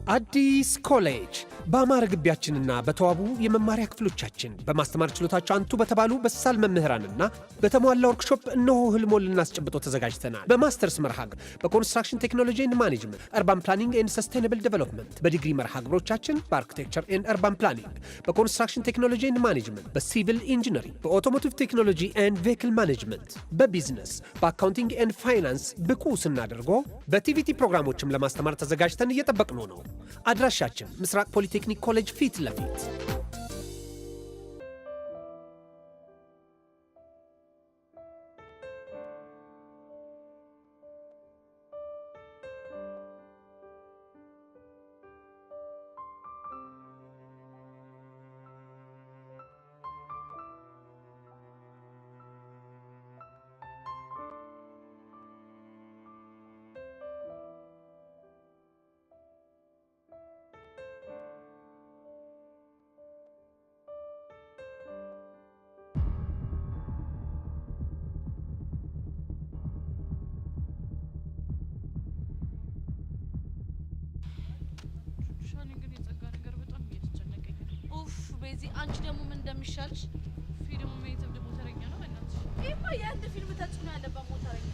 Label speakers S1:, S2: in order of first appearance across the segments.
S1: አዲስ ኮሌጅ በአማረ ግቢያችንና በተዋቡ የመማሪያ ክፍሎቻችን በማስተማር ችሎታቸው አንቱ በተባሉ በሳል መምህራንና በተሟላ ወርክሾፕ እነሆ ህልሞን ልናስጨብጦ ተዘጋጅተናል። በማስተርስ መርሃ ግብር በኮንስትራክሽን ቴክኖሎጂ ኤንድ ማኔጅመንት፣ አርባን ፕላኒንግ ኤንድ ሰስቴናብል ዴቨሎፕመንት፣ በዲግሪ መርሃ ግብሮቻችን በአርኪቴክቸር ኤንድ አርባን ፕላኒንግ፣ በኮንስትራክሽን ቴክኖሎጂ ኤንድ ማኔጅመንት፣ በሲቪል ኢንጂነሪንግ፣ በኦቶሞቲቭ ቴክኖሎጂ ኤንድ ቬሂክል ማኔጅመንት፣ በቢዝነስ፣ በአካውንቲንግ ኤንድ ፋይናንስ ብቁ ስናደርጎ በቲቪቲ ፕሮግራሞችም ለማስተማር ተዘጋጅተን እየጠበቅነው ነው። አድራሻችን ምስራቅ ፖሊቴክኒክ ኮሌጅ ፊት ለፊት።
S2: በዚህ አንቺ ደግሞ ምን እንደሚሻልሽ ፊልሙ ሜትር ሞተረኛ ነው እናት ይሄማ የአንድ ፊልም ተጽዕኖ ያለበት ሞተረኛ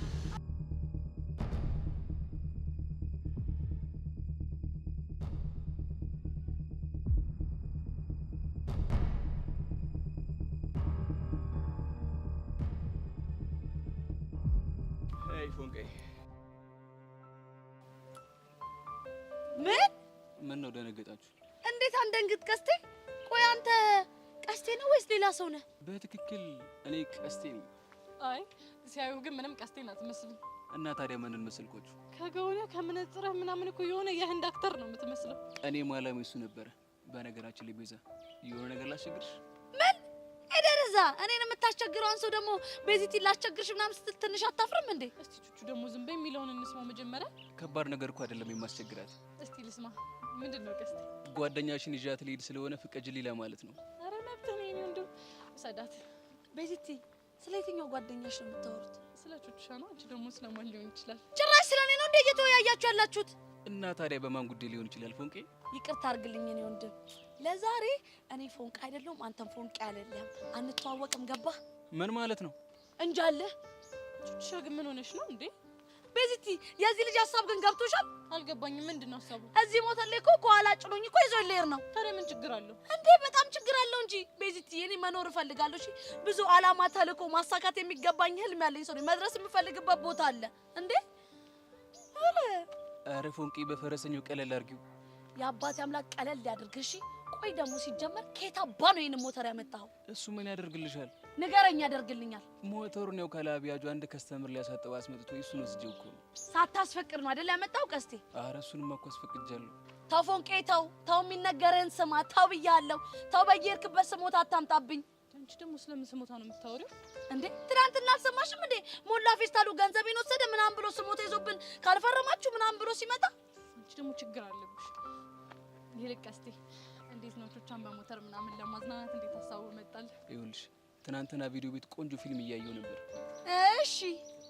S3: ፎንቄ ምን ነው ደነገጣችሁ?
S2: እንዴት አንደንግጥ ቀስቴ? ቆይ አንተ ቀስቴ ነው ወይስ ሌላ ሰው ነህ?
S3: በትክክል እኔ ቀስቴ ነኝ።
S4: አይ ሲያዩ ግን ምንም ቀስቴን አትመስልም።
S3: እና ታዲያ ማንን መሰልኳችሁ?
S4: ከገውነ ከመነጽረህ ምናምን እኮ የሆነ የህንድ አክተር ነው የምትመስለው።
S3: እኔ ማላም እሱ ነበረ። በነገራችን ላይ ቤዛ የሆነ ነገር ላስቸግርሽ።
S2: ምን እደረዛ እኔን የምታስቸግረው አንሶ ደግሞ ቤዚቲ ላስቸግርሽ ምናምን ስትል ትንሽ አታፍርም እንዴ?
S4: እስቲ ቹቹ ደግሞ ዝም በይ የሚለውን እንስማው መጀመሪያ።
S3: ከባድ ነገር እኮ አይደለም የማስቸግራት።
S4: እስቲ ልስማ። ምንድነው ቀስቴ?
S3: ጓደኛሽን ይዣት ልሄድ ስለሆነ ፍቀጅልኝ ለማለት ነው።
S4: አረ መብት ነው የኔ ወንድ ሰዳት።
S2: ቤዚቲ ስለ የትኛው ጓደኛሽ ነው የምታወሩት?
S4: ስለ ቹቹሻ ነው። አንቺ ደግሞ ስለማን ሊሆን ይችላል?
S2: ጭራሽ ስለኔ ነው እንዴ እየተወያያችሁ ያላችሁት?
S3: እና ታዲያ በማን ጉዳይ ሊሆን ይችላል? ፎንቄ
S2: ይቅርታ አድርግልኝ እኔ ወንድም። ለዛሬ እኔ ፎንቄ አይደለም አንተም ፎንቄ አይደለም። አንተዋወቅም ገባህ?
S3: ምን ማለት ነው?
S2: እንጃለ
S4: ቹቹሻ ግን ምን ሆነሽ ነው እንዴ?
S2: ቤዚቲ የዚህ ልጅ ሀሳብ ግን ገብቶሻል?
S4: አልገባኝም። ምንድነው ሀሳቡ?
S2: እዚህ ሞተር ላይ እኮ ከኋላ ጭኖኝ እኮ ይዞ ልሄድ ነው።
S4: ታዲያ ምን ችግር አለው
S2: እንዴ? በጣም ችግር አለው እንጂ ቤዚቲ እኔ መኖር እፈልጋለሁ። እሺ ብዙ አላማ ተልኮ ማሳካት የሚገባኝ ህልም ያለኝ ሰው ነኝ። መድረስ የምፈልግበት ቦታ አለ እንዴ?
S3: አረ ፎንቄ በፈረሰኛው ቀለል አድርጊው።
S2: የአባቴ አምላክ ቀለል ያድርግ። እሺ ቆይ ደግሞ ሲጀመር ከየት አባ ነው ይሄን ሞተር ያመጣው?
S3: እሱ ምን ያደርግልሻል?
S2: ንገረኝ። ያደርግልኛል።
S3: ሞተሩን ያው ካላቢያጁ አንድ ከስተመር ሊያሳጥብ አስመጥቶ እሱን ወስጄው እኮ ነው።
S2: ሳታስፈቅድ ነው አይደል ያመጣው ቀስቴ?
S3: አረ እሱንማ እኮ አስፈቅጃለሁ።
S2: ተው ፎንቄ ተው። ተው የሚነገርህን ስማ። ተው ብያለሁ። ተው በየሄድክበት ስሞታ አታምጣብኝ።
S4: አንቺ ደግሞ ስለምን ስሞታ ነው የምታወሪው
S2: እንዴ? ትናንትና አልሰማሽም እንዴ? ሞላ ፌስታሉ ገንዘቤን ወሰደ ምናምን ብሎ ስሞታ ይዞብን ካልፈረማችሁ ምናምን ብሎ ሲመጣ
S4: አንቺ ደግሞ ችግር አለብሽ። ይልቅ ቀስቴ እንዴት ነው ቹቹን በሞተር ምናምን ለማዝናናት እንዴት ሀሳቡ መጣል?
S3: ይኸውልሽ ትናንትና ቪዲዮ ቤት ቆንጆ ፊልም እያየሁ ነበር።
S2: እሺ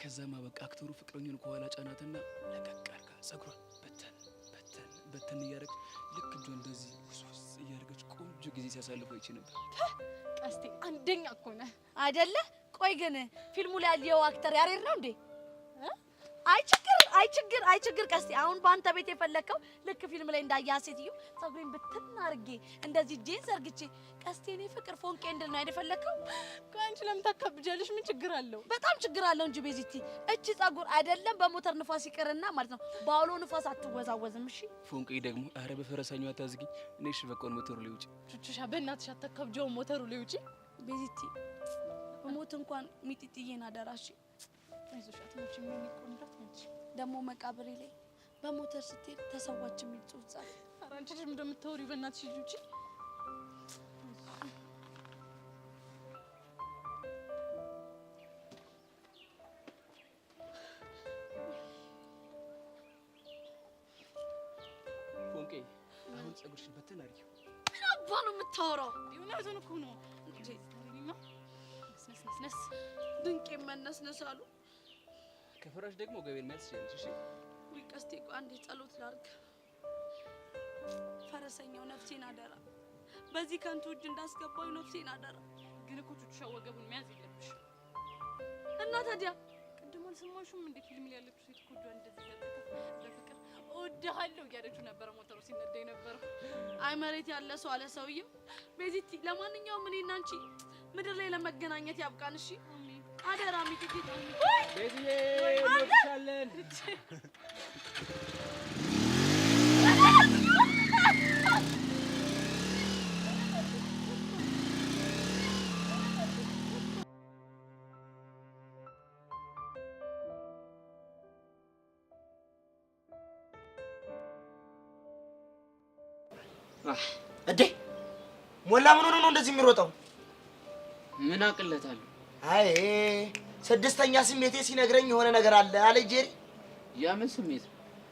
S3: ከዛማ በቃ አክተሩ ፍቅረኛውን ከኋላ ጫናትና ለቀቅ አድርጋ ጸጉሯን በተን እያደረገች ልክ እንደ እንደዚህ ሶስ እያደረገች ቆንጆ ጊዜ ሲያሳልፉ አይቼ ነበር።
S4: ቀስቴ አንደኛ እኮ ነህ
S2: አይደለ? ቆይ ግን ፊልሙ ላይ ያለው አክተር ያሬድ ነው እንዴ? አይ ችግር ቀስቴ። አሁን በአንተ ቤት የፈለከው ልክ ፊልም ላይ እንዳያ ሴትዮ ጸጉሬን ብትን አድርጌ እንደዚህ ጄን ዘርግቼ ቀስቴ እኔ ፍቅር ፎንቄ እንድል ነው አይደፈለከው?
S4: ቆይ አንቺ ለምን ታካብጃለሽ? ምን ችግር አለው?
S2: በጣም ችግር አለው እንጂ ቤዚቲ እቺ ጸጉር አይደለም በሞተር ንፋስ ይቀርና ማለት ነው ባውሎ ንፋስ አትወዛወዝም። እሺ
S3: ፎንቄ ደግሞ አረ በፈረሰኛው አታዝጊኝ። እኔ እሺ በቃ ሞተሩ ላይ ውጪ።
S4: ቹቹሻ በእናትሽ አታካብጂው። ሞተሩ ላይ ውጪ
S2: ቤዚቲ። በሞት እንኳን ሚጢጥዬን አደራሽ።
S4: አይዞሽ አትሞቺ። ምን ይቆምራት ነች
S2: ደግሞ መቃብሬ ላይ በሞተር ስትሄድ ተሰዋች የሚል ጽሑፍ ጻፍ።
S4: ኧረ አንቺ ልጅ እንደምታወሪው በእናትሽ ውጪ።
S3: ፎንቄ አሁን ጸጉርሽን በተን አድርጊው።
S2: ምን አባ ነው የምታወራው?
S4: እውነቱን እኮ ነው። ነስ
S2: ድንቄ መነስነስ አሉ።
S3: ከፈራሽ ደግሞ ገበን ማለት ይችላል። እሺ
S2: ወይ ቀስቴ አንዴ ጸሎት ላድርግ። ፈረሰኛው ነፍሴን አደራ በዚህ ከንቱ እጅ እንዳስገባው ነፍሴን አደራ
S4: ግን እኮ ቹቹ ወገቡን መያዝ የለብሽ
S2: እና ታዲያ
S4: ቅድም አልሰማሽም እንዴ ፊልም ላይ ያለችው ሴት ኮጇ እንደዚህ ያለበት በፍቅር እወድሃለሁ እያለችው ነበር ሞተሩ ሲነዳ ነበር
S2: አይ መሬት ያለ ሰው አለ ሰውዬው ቤዚቲ ለማንኛውም እኔና አንቺ ምድር ላይ ለመገናኘት ያብቃን እሺ አደራ ሚኪቲ
S3: ቤዚዬ እንወድሻለን
S5: እዴ ሞላ ምን ሆነ ነው እንደዚህ የሚሮጠው?
S6: ምን አቅለታለሁ?
S5: አይ ስድስተኛ ስሜቴ ሲነግረኝ የሆነ ነገር አለ አለ ጄሪ።
S6: ያ ምን ስሜት?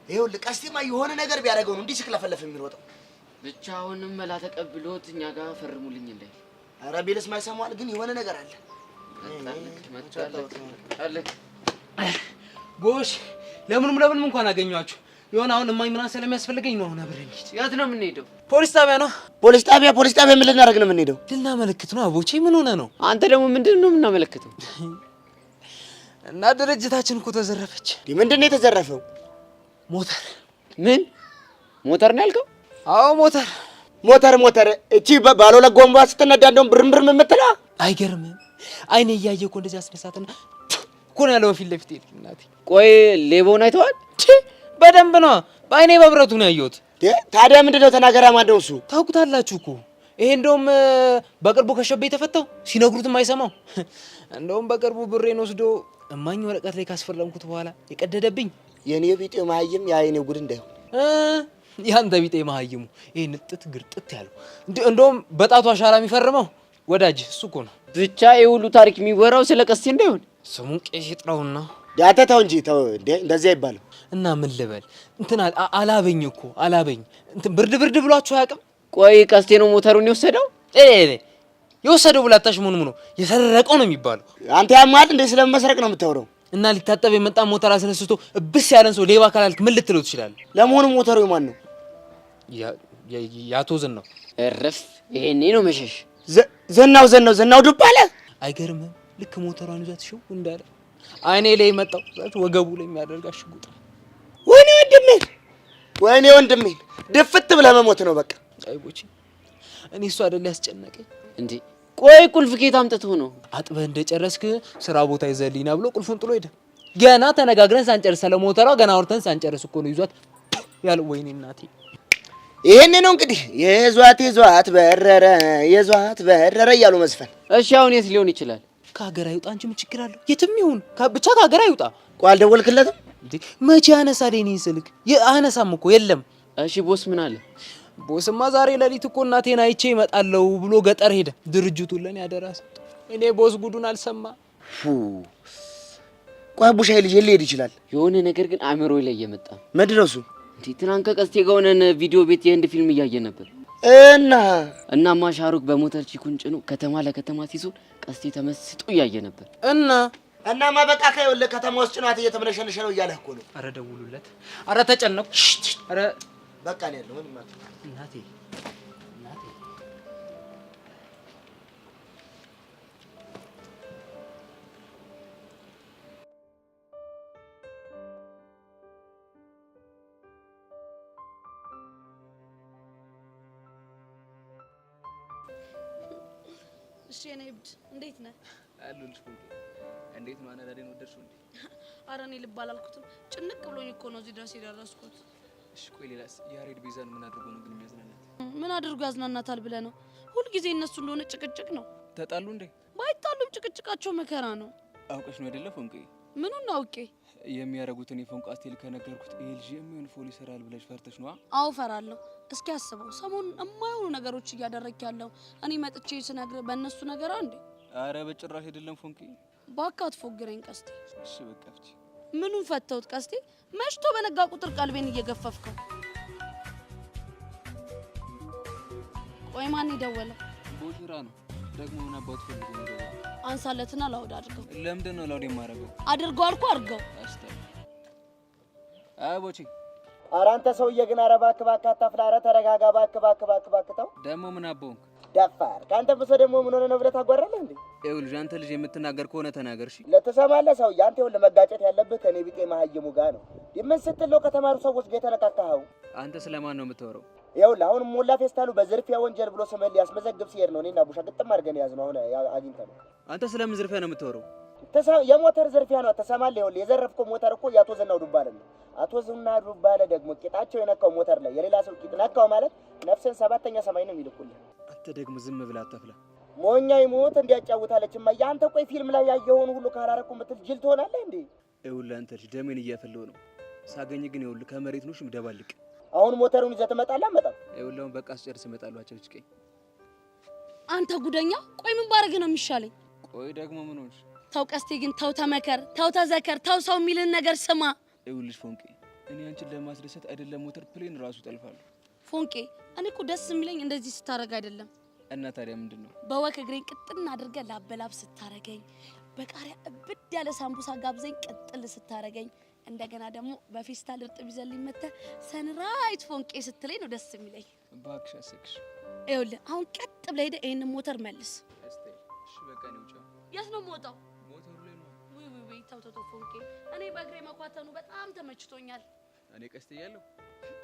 S5: ይኸውልህ ቀስቴማ የሆነ ነገር ቢያደርገው ነው እንዲህ ሲክለፈለፍ የሚሮጠው።
S6: ብቻውንም መላ ተቀብሎት እኛ ጋር ፈርሙልኝ እንዴ?
S5: ኧረ ቢልስ ማይሰማል ግን የሆነ ነገር አለ።
S6: መጣለክ
S7: ጎሽ ለምንም እንኳን አገኘኋችሁ። የሆነ አሁን እማኝ ምናምን ስለሚያስፈልገኝ ነው። አሁን አብረን እንሂድ።
S6: የት ነው የምንሄደው?
S7: ፖሊስ ጣቢያ ነው።
S5: ፖሊስ ጣቢያ ምን ልናደርግ ነው የምንሄደው?
S7: ልናመለክት ነው። አቦቼ ምን ሆነ ነው?
S6: አንተ ደግሞ ምንድን ነው የምናመለክተው?
S7: እና ድርጅታችን እኮ ተዘረፈች።
S5: ምንድን ነው የተዘረፈው?
S7: ሞተር።
S6: ምን ሞተር ነው ያልከው?
S7: አዎ ሞተር።
S5: እቺ ባለ ሁለት ጎማ ስትነዳ እንደውም ብርም የምትለው
S7: አይገርምም? አይኔ እያየ እኮ እንደዚህ አስነሳትና እኮ ነው ያለው በፊት ለፊት ሄድኩ። እናቴ
S6: ቆይ ሌባውን አይተዋል?
S7: በደንብ ነው በአይኔ በብረቱ ነው ያየሁት።
S5: ታዲያ ምንድነው ተናገራ ማንደው እሱ?
S7: ታውቁታላችሁ እኮ ይሄ እንደውም በቅርቡ ከሸቤ የተፈታው ሲነግሩትም አይሰማው። እንደውም በቅርቡ ብሬን ወስዶ እማኝ ወረቀት ላይ ካስፈረምኩት በኋላ የቀደደብኝ
S5: የኔ ቢጤ ማህይም የአይኔ ጉድ እንዳይሆን
S7: ያንተ ቢጤ ማህይሙ ይሄ ንጥት ግርጥት ያለው እንደውም በጣቱ አሻራ የሚፈርመው ወዳጅ እሱ እኮ ነው።
S6: ብቻ ይሄ ሁሉ ታሪክ የሚወራው ስለ ቀስቴ እንዳይሆን
S7: ስሙን ቄስ ይጥራውና
S5: ዳተታው እንጂ ተው እንዴ እንደዚህ አይባልም።
S7: እና ምን ልበል እንትን አላበኝ እኮ አላበኝ እንትን ብርድ ብሏችሁ አያውቅም።
S6: ቆይ ቀስቴ ነው ሞተሩን የወሰደው?
S7: የወሰደው ብላታሽ ምን ነው የሰረቀው ነው የሚባለው።
S5: አንተ ያማል እንዴ ስለመስረቅ ነው የምታወራው?
S7: እና ሊታጠብ የመጣ ሞተር አስነስቶ እብስ ያለን ሰው ሌባ ካላልክ ምን ልትለው ትችላለህ?
S5: ለመሆኑ ሞተሩ የማን ነው?
S7: ያቶ ዝናው።
S6: እረፍ ይሄኔ ነው መሸሽ።
S5: ዘናው ዱብ አለ።
S7: አይገርምም? ልክ ሞተሯን ይዛት ሽው እንዳለ አይኔ ላይ መጣው ወገቡ ላይ የሚያደርጋሽ ሽጉጥ።
S5: ወይኔ ወንድሜ ድፍት ብለህ መሞት ነው በቃ።
S7: አይቦቼ እኔ እሱ አይደል ያስጨነቀኝ
S6: እንዴ? ቆይ ቁልፍ ኬት አምጥቶ ነው?
S7: አጥበህ እንደጨረስክ ስራ ቦታ ይዘልኝና ብሎ ቁልፉን ጥሎ ሄደ። ገና ተነጋግረን ሳንጨርስ ለሞተሯ ገና አውርተን ሳንጨርስ እኮ ነው ይዟት ያለው። ወይኔ እናቴ
S5: ይሄን ነው እንግዲህ የዟት በረረ እያሉ መስፈን።
S6: እሺ አሁን የት ሊሆን ይችላል?
S7: ከሀገር አይውጣ እንጂ ምን ችግር አለው? የትም ይሁን ብቻ ከሀገር አይውጣ።
S5: ቆይ አልደወልክለትም
S7: እንዴ? መቼ አነሳደ እኔን ስልክ? አነሳም እኮ የለም።
S6: እሺ ቦስ ምን አለ?
S7: ቦስማ ዛሬ ሌሊት እኮ እናቴን አይቼ እመጣለሁ ብሎ ገጠር ሄደ። ድርጅቱን ለኔ አደራ ሰጠ። እኔ ቦስ ጉዱን አልሰማ።
S5: ቆይ ቡሻይ ልጅ ሊሄድ ይችላል።
S6: የሆነ ነገር ግን አእምሮ ላይ እየመጣ
S5: ምንድነው እሱ?
S6: እንዴ ትናንት ከቀስቴ ጋር ሆነን ቪዲዮ ቤት የህንድ ፊልም እያየ ነበር። እናማ ሻሩክ በሞተር ቺኩን ጭኖ ከተማ ለከተማ ሲዞር ቀስቴ ተመስጦ እያየ ነበር።
S5: እናማ በቃ ከይወለ ከተማ ውስጥ ጭኗት እየተመለሸነሸ ነው እያለህ እኮ ነው።
S7: አረ ደውሉለት። አረ ተጨነቁ። አረ
S5: በቃ ነው ያለው። ምን ማለት
S7: እናቴ
S2: እሺ እኔ እብድ እንዴት ነህ?
S3: አሉልሽ ፎንቄ እንዴት ነው አናዳዴን ወደድሽው እንዴ?
S2: ኧረ እኔ ልብ አላልኩትም። ጭንቅ ብሎኝ እኮ ነው እዚህ ድረስ የደረስኩት።
S3: እሺ ቆይ ሌላስ? ያሬድ ቤዛን ምን አድርጎ ነው ግን የሚያዝናናት?
S2: ምን አድርጎ ያዝናናታል ብለህ ነው? ሁልጊዜ እነሱ እንደሆነ ጭቅጭቅ ነው።
S3: ተጣሉ እንዴ?
S2: ባይጣሉም ጭቅጭቃቸው መከራ ነው።
S3: አውቀሽ ነው አይደለ ፎንቄ?
S2: ምኑን አውቄ?
S3: የሚያረጉትን የፎንቃ ስቴል ከነገርኩት ይሄ ልጅ የሚሆን ፎል ይሰራል ብለሽ ፈርተሽ ነው?
S2: አዎ ፈራለሁ። እስኪ አስበው ሰሞኑን የማይሆኑ ነገሮች እያደረክ ያለው እኔ መጥቼ ስነግር በእነሱ ነገር አንዴ።
S3: አረ በጭራሽ አይደለም ፎንቄ።
S2: ባካት ፎግረኝ ቀስቴ።
S3: እሺ በቃ ፍቺ።
S2: ምኑን ፈተውት ቀስቴ? መሽቶ በነጋ ቁጥር ቀልቤን እየገፈፍከው። ቆይ ማን ይደወለው?
S3: ቦሽራ ነው ደግሞ ምን አባቱ ፈልጎ ነው ደወለው?
S2: አንሳለትና ላውድ አድርገው።
S3: ለምንድን ነው ላውድ የማደርገው?
S2: አድርገው አልኩ አድርገው።
S3: አስታ አይ ቦቼ
S5: ኧረ አንተ ሰውዬ ግን ኧረ እባክህ አታፍላ። ኧረ ተረጋጋ እባክህ ተው።
S3: ደግሞ ምን አቦንክ?
S5: ደፋር ከአንተ ብሶ ደግሞ ምን ሆነ ነው ብለህ ታጓራለህ እንዴ?
S3: ይኸውልህ አንተ ልጅ የምትናገር ከሆነ ተናገር እሺ።
S5: ለተሰማለህ ሰውዬ አንተ ይኸውልህ መጋጨት ያለብህ ከኔ ቢጤ መሀይሙ ጋር ነው። የምን ስትለው ከተማሩ ሰዎች ጋር የተነካካኸው?
S3: አንተ ስለማን ነው የምታወራው?
S5: ይኸውልህ አሁን ሞላ ፌስታሉ በዝርፊያ ወንጀል ብሎ ስምህን ሊያስመዘግብ ሲሄድ ነው እኔና ቡሻ ግጥም አድርገን ያዝነው። አሁን አግኝተነው።
S3: አንተ ስለምን ዝርፊያ ነው የምታወራው?
S5: የሞተር ዝርፊያ ነው። ተሰማለህ? ይኸውልህ የዘረፍከው ሞተር እኮ የአቶ ዝናው ዱባለ ነው። አቶ ዝናው ዱባለ ደግሞ ቂጣቸው የነካው ሞተር ላይ የሌላ ሰው ቂጥ ነካው ማለት ነፍስን ሰባተኛ ሰማይ ነው የሚልኩልህ።
S3: አንተ ደግሞ ዝም ብለህ አታፍላ።
S5: ሞኛ ይሞት እንዲያጫውታለች እማዬ። አንተ ቆይ ፊልም ላይ ያየኸውን ሁሉ ካላረኩ ምትል ጅል ትሆናለህ እንዴ?
S3: ይኸውልህ አንተ ልጅ ደሜን እያፈለው ነው። ሳገኝ ግን ይኸውልህ ከመሬት ነው ሽምደባልቅ።
S5: አሁን ሞተሩን ይዘህ ትመጣለህ? አመጣም።
S3: ይኸውልህ አሁን በቃ አስጨርስ እመጣለሁ። አጨብጭቀኝ።
S2: አንተ ጉደኛ፣ ቆይ ምን ባረግ ነው የሚሻለኝ?
S3: ቆይ ደግሞ ምን ሆንሽ?
S2: ተው ቀስቴ፣ ግን ተው ተመከር፣ ተው ተዘከር፣ ተው ሰው የሚልን ነገር ስማ።
S3: ይኸውልሽ ፎንቄ፣ እኔ አንቺን ለማስደሰት አይደለም ሞተር ፕሌን ራሱ ጠልፋለሁ።
S2: ፎንቄ፣ እኔ እኮ ደስ የሚለኝ እንደዚህ ስታረግ አይደለም።
S3: እና ታዲያ ምንድን ነው?
S2: በወክ እግሬን ቅጥልና አድርገህ ላበላብ ስታረገኝ፣ በቃሪያ እብድ ያለ ሳምቡሳ ጋብዘኝ ቅጥል ስታረገኝ፣ እንደገና ደግሞ በፌስታል እርጥብ ይዘልኝ መተህ ሰንራይት ፎንቄ ስትለኝ ነው ደስ የሚለኝ።
S3: እባክሽ አሰክሽ።
S2: ይኸውልህ አሁን ቀጥ ብለህ ሄደህ ይሄንን ሞተር መልስ።
S3: እሺ በቃ ነው ውጫ።
S2: የት ነው የምወጣው?
S3: ሞተሩ ላይ ነው።
S2: ውይ ተው ፎንቄ፣ እኔ በእግሬ መኳተኑ በጣም ተመችቶኛል።
S3: እኔ ቀስት እያለሁ።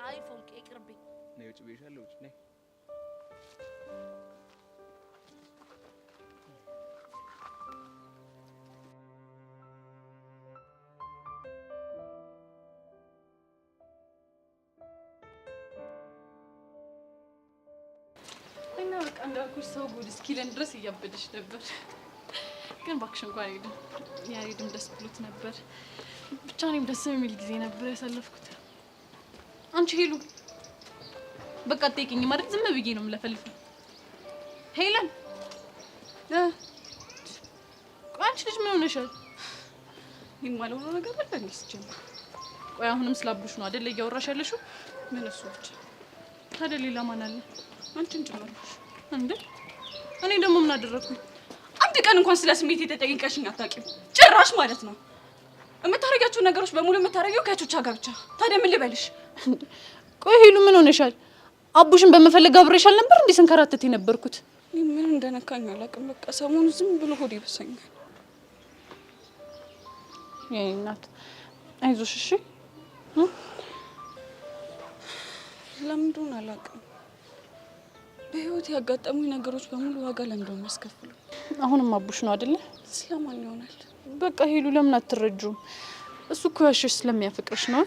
S2: አይ ፎንቄ ይቅርብኝ።
S3: ነይ ውጭ ብዬሻለሁ። ውጭ ነይ።
S4: እና በቃ እንዳልኩሽ ሰው ጉድ እስኪለን ድረስ እያበደሽ ነበር። ግን እባክሽ እንኳን ሄድን። ያሬድም ደስ ብሎት ነበር። ብቻ እኔም ደስ የሚል ጊዜ ነበር ያሳለፍኩት። አንቺ ሄሉ በቃ ጠይቂኝ ማለት ዝም ብዬ ነው የምለፈልፈው። ሄለን ቆይ አንቺ ልጅ ምን ሆነሻል? የማልሆነው ነገር አለ እንዴ? ሲጀምር ቆይ አሁንም ስላብዱሽ ነው አይደል እያወራሽ ያለሽው? ምን እሱ ብቻ ታዲያ ሌላ ማን አለ? አንቺን ጨመርኩሽ እንዴ? እኔ ደግሞ ምን አደረኩኝ?
S8: አንድ ቀን እንኳን ስለ ስሜት የተጠየቀሽኝ አታውቂም ጭራሽ ማለት ነው። የምታረጊያቸው ነገሮች በሙሉ የምታረጊው ከቾቻ ጋር ብቻ። ታዲያ ምን ልበልሽ?
S4: ቆይ ሄሉ ምን ሆነሻል? አቡሽን በመፈለግ አብሬሻል ነበር እንዴ ስንከራተት የነበርኩት?
S8: ምን እንደነካኝ አላውቅም። በቃ ሰሞኑ ዝም ብሎ ሆድ ይበሳኛል።
S4: የኔ እናት አይዞሽ እሺ።
S8: ለምን እንደሆነ አላውቅም። በህይወት ያጋጠሙኝ ነገሮች በሙሉ ዋጋ ለምንድነው የሚያስከፍሉኝ?
S4: አሁንም አቡሽ ነው አይደለ?
S8: ስለማን ይሆናል?
S4: በቃ ሄሉ ለምን አትረጁም? እሱ እኮ ያሽሽ ስለሚያፈቅርሽ ነው።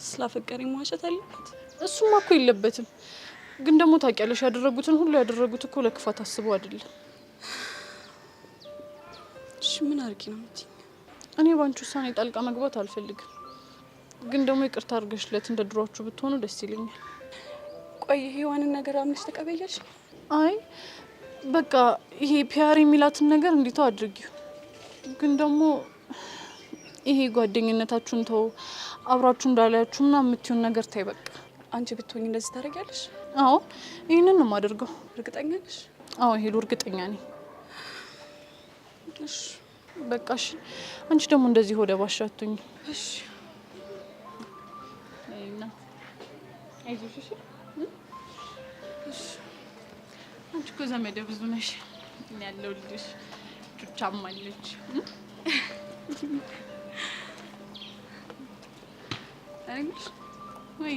S8: ስላፈቀረኝ መዋሸት አለበት?
S4: እሱማ እኮ የለበትም። ግን ደግሞ ታውቂያለሽ ያደረጉትን ሁሉ ያደረጉት እኮ ለክፋት አስበው አይደለም።
S8: እሺ ምን አድርጊ ነው የምትይኝ?
S4: እኔ ባንቺ ውሳኔ ጣልቃ መግባት አልፈልግም። ግን ደግሞ ይቅርታ አድርገሽለት እንደ ድሮአችሁ ብትሆኑ ደስ ይለኛል።
S8: ቆይ ሔዋንን ነገር አምነሽ ተቀበያለሽ?
S4: አይ በቃ ይሄ ፒያር የሚላትን ነገር እንዲተው አድርጊው። ግን ደግሞ ይሄ ጓደኝነታችሁን ተው፣ አብራችሁ እንዳላያችሁ ምናምን የምትይውን ነገር ታይ በቃ።
S8: አንቺ ብትሆኝ እንደዚህ ታደርጊያለሽ?
S4: አዎ ይሄንን ነው የማደርገው።
S8: እርግጠኛ ነሽ?
S4: አዎ ሄሉ እርግጠኛ ነኝ።
S8: እሺ
S4: በቃ እሺ። አንቺ ደግሞ እንደዚህ ሆደ ባሻ አትሁኝ።
S8: እሺ
S4: አይና አይዞሽ እሺ። እሺ አንቺ እኮ ዘመዴ ብዙ ነሽ። እኔ ያለሁልሽ። ቹቻም አለች።
S8: አይሽ
S4: ወይ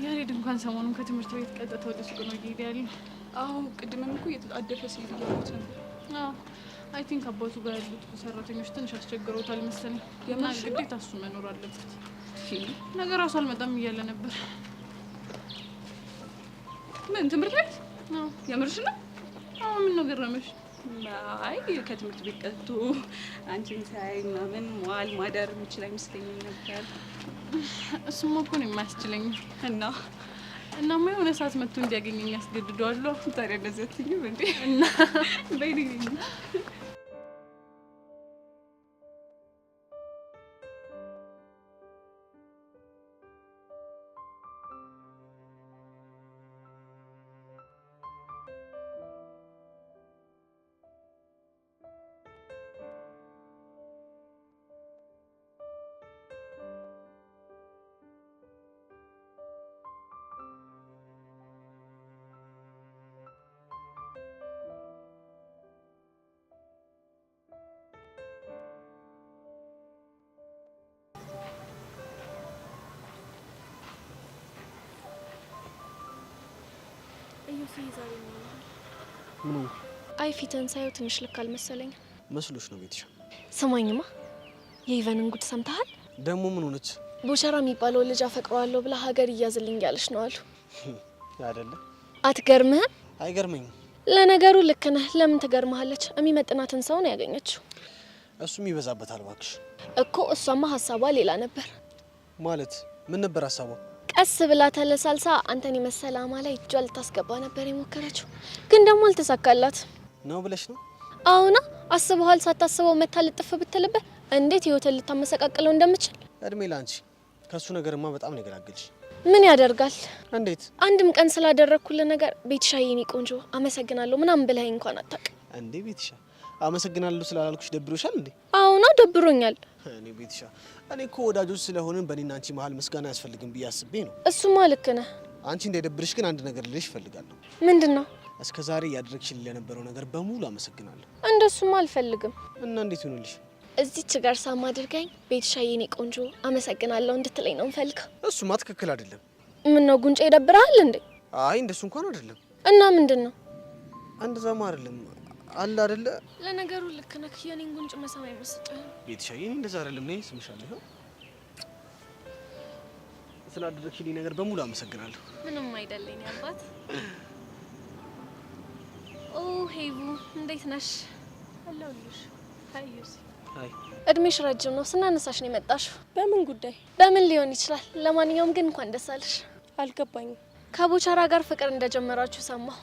S8: ያሬድ
S4: እንኳን ሰሞኑን ከትምህርት ቤት ቀጥታ ወደ ሱቅ ነው እየሄደ ያለው።
S8: አዎ ቅድምም እኮ እየተጣደፈ ሲሄድ እያሉት ነበር።
S4: አዎ አይ ቲንክ አባቱ ጋር ያሉት ሰራተኞች ትንሽ አስቸግረውታል መሰለኝ። እና ግዴታ እሱ መኖር አለበት። ነገ ራሱ አልመጣም እያለ ነበር።
S8: ምን ትምህርት ቤት?
S4: አዎ
S8: የምርሽ ነው?
S4: አዎ ምን ነው ገረመሽ?
S8: አይ ከትምህርት ቤት ቀጥቶ አንቺን ሳይ ምናምን መዋል ማደር የሚችል አይመስለኝም ነበር።
S4: እሱማ እኮ ነው የማያስችለኝ።
S8: እናማ
S4: የሆነ ሰዓት መጥቶ እንዲያገኘኝ ያስገድደዋለሁ።
S8: ታዲያ እንደዚህ አትይኝም እንዴ?
S4: እና
S8: በይልኝ
S9: ዮሲ ዛሬ ነው
S10: ምኑ?
S9: አይ ፊትን ሳይው ትንሽ ልክ አልመሰለኝ።
S10: መስሎሽ ነው ቤትሽ?
S9: ስማኝማ የኢቨንን ጉድ ሰምተሃል?
S10: ደግሞ ምን ሆነች?
S9: ቦቸራ የሚባለው ልጅ አፈቅረዋለሁ ብላ ሀገር እያዝልኝ ያለች ነው አሉ።
S10: አይደለ?
S9: አትገርምህም?
S10: አይገርመኝም።
S9: ለነገሩ ልክ ነህ። ለምን ትገርመሃለች? የሚመጥናትን ሰው ነው ያገኘችው።
S10: እሱም ይበዛበታል እባክሽ።
S9: እኮ እሷማ ሀሳቧ ሌላ ነበር።
S10: ማለት ምን ነበር ሀሳቧ?
S9: ቀስ ብላ ተለሳልሳ አንተን የመሰለ አማ ላይ እጇ ልታስገባ ነበር የሞከረችው፣ ግን ደግሞ አልተሳካላት
S10: ነው ብለሽ ነው?
S9: አሁና አስበዋል። ሳታስበው መታ ልጥፍ ብትልበት እንዴት ህይወትን ልታመሰቃቅለው እንደምችል።
S10: እድሜ ላንቺ። ከሱ ነገርማ በጣም ነው የገላገልሽ።
S9: ምን ያደርጋል?
S10: እንዴት?
S9: አንድም ቀን ስላደረግኩልህ ነገር ቤትሻ የኔ ቆንጆ አመሰግናለሁ ምናምን ብለኸኝ እንኳን አታውቅም።
S10: እንዴ ቤትሻ አመሰግናለሁ ስላላልኩሽ ደብሮሻል እንዴ?
S9: አሁና ደብሮኛል።
S10: እኔ ቤትሻ እኔ እኮ ወዳጆች ስለሆንን በእኔና አንቺ መሀል ምስጋና አያስፈልግም ብዬ አስቤ ነው።
S9: እሱማ ልክ ነህ።
S10: አንቺ እንዳይደብርሽ ግን አንድ ነገር ልልሽ እፈልጋለሁ።
S9: ምንድን ነው?
S10: እስከ ዛሬ ያደረግሽልኝ ለነበረው ነገር በሙሉ አመሰግናለሁ።
S9: እንደሱማ አልፈልግም።
S10: እና እንዴት ይሆንልሽ?
S9: እዚች ጋር ሳማ አድርገኝ ቤትሻ የኔ ቆንጆ አመሰግናለሁ እንድትለኝ ነው እንፈልገው።
S10: እሱማ ትክክል አይደለም።
S9: ምን ነው ጉንጬ ይደብራል እንዴ?
S10: አይ እንደሱ እንኳን አይደለም።
S9: እና ምንድን ነው?
S10: እንደዛማ አይደለም አለ አይደለ?
S9: ለነገሩ ልክ ነህ። የኔን ጉንጭ መሳም አይመስጥህም
S10: ቤትሻ። እኔ እንደዛ አይደለም ነኝ ስምሻለሁ። ስላደረግሽልኝ ነገር በሙሉ አመሰግናለሁ።
S9: ምንም አይደለኝ አባት። ኦ ሄቡ እንዴት ነሽ? አለሁልሽ። ታዩስ
S10: አይ
S9: እድሜሽ ረጅም ነው። ስናነሳሽ ነው የመጣሽው።
S11: በምን ጉዳይ?
S9: በምን ሊሆን ይችላል። ለማንኛውም ግን እንኳን ደስ አለሽ።
S11: አልገባኝም።
S9: ከቦቸራ ጋር ፍቅር እንደጀመራችሁ ሰማሁ።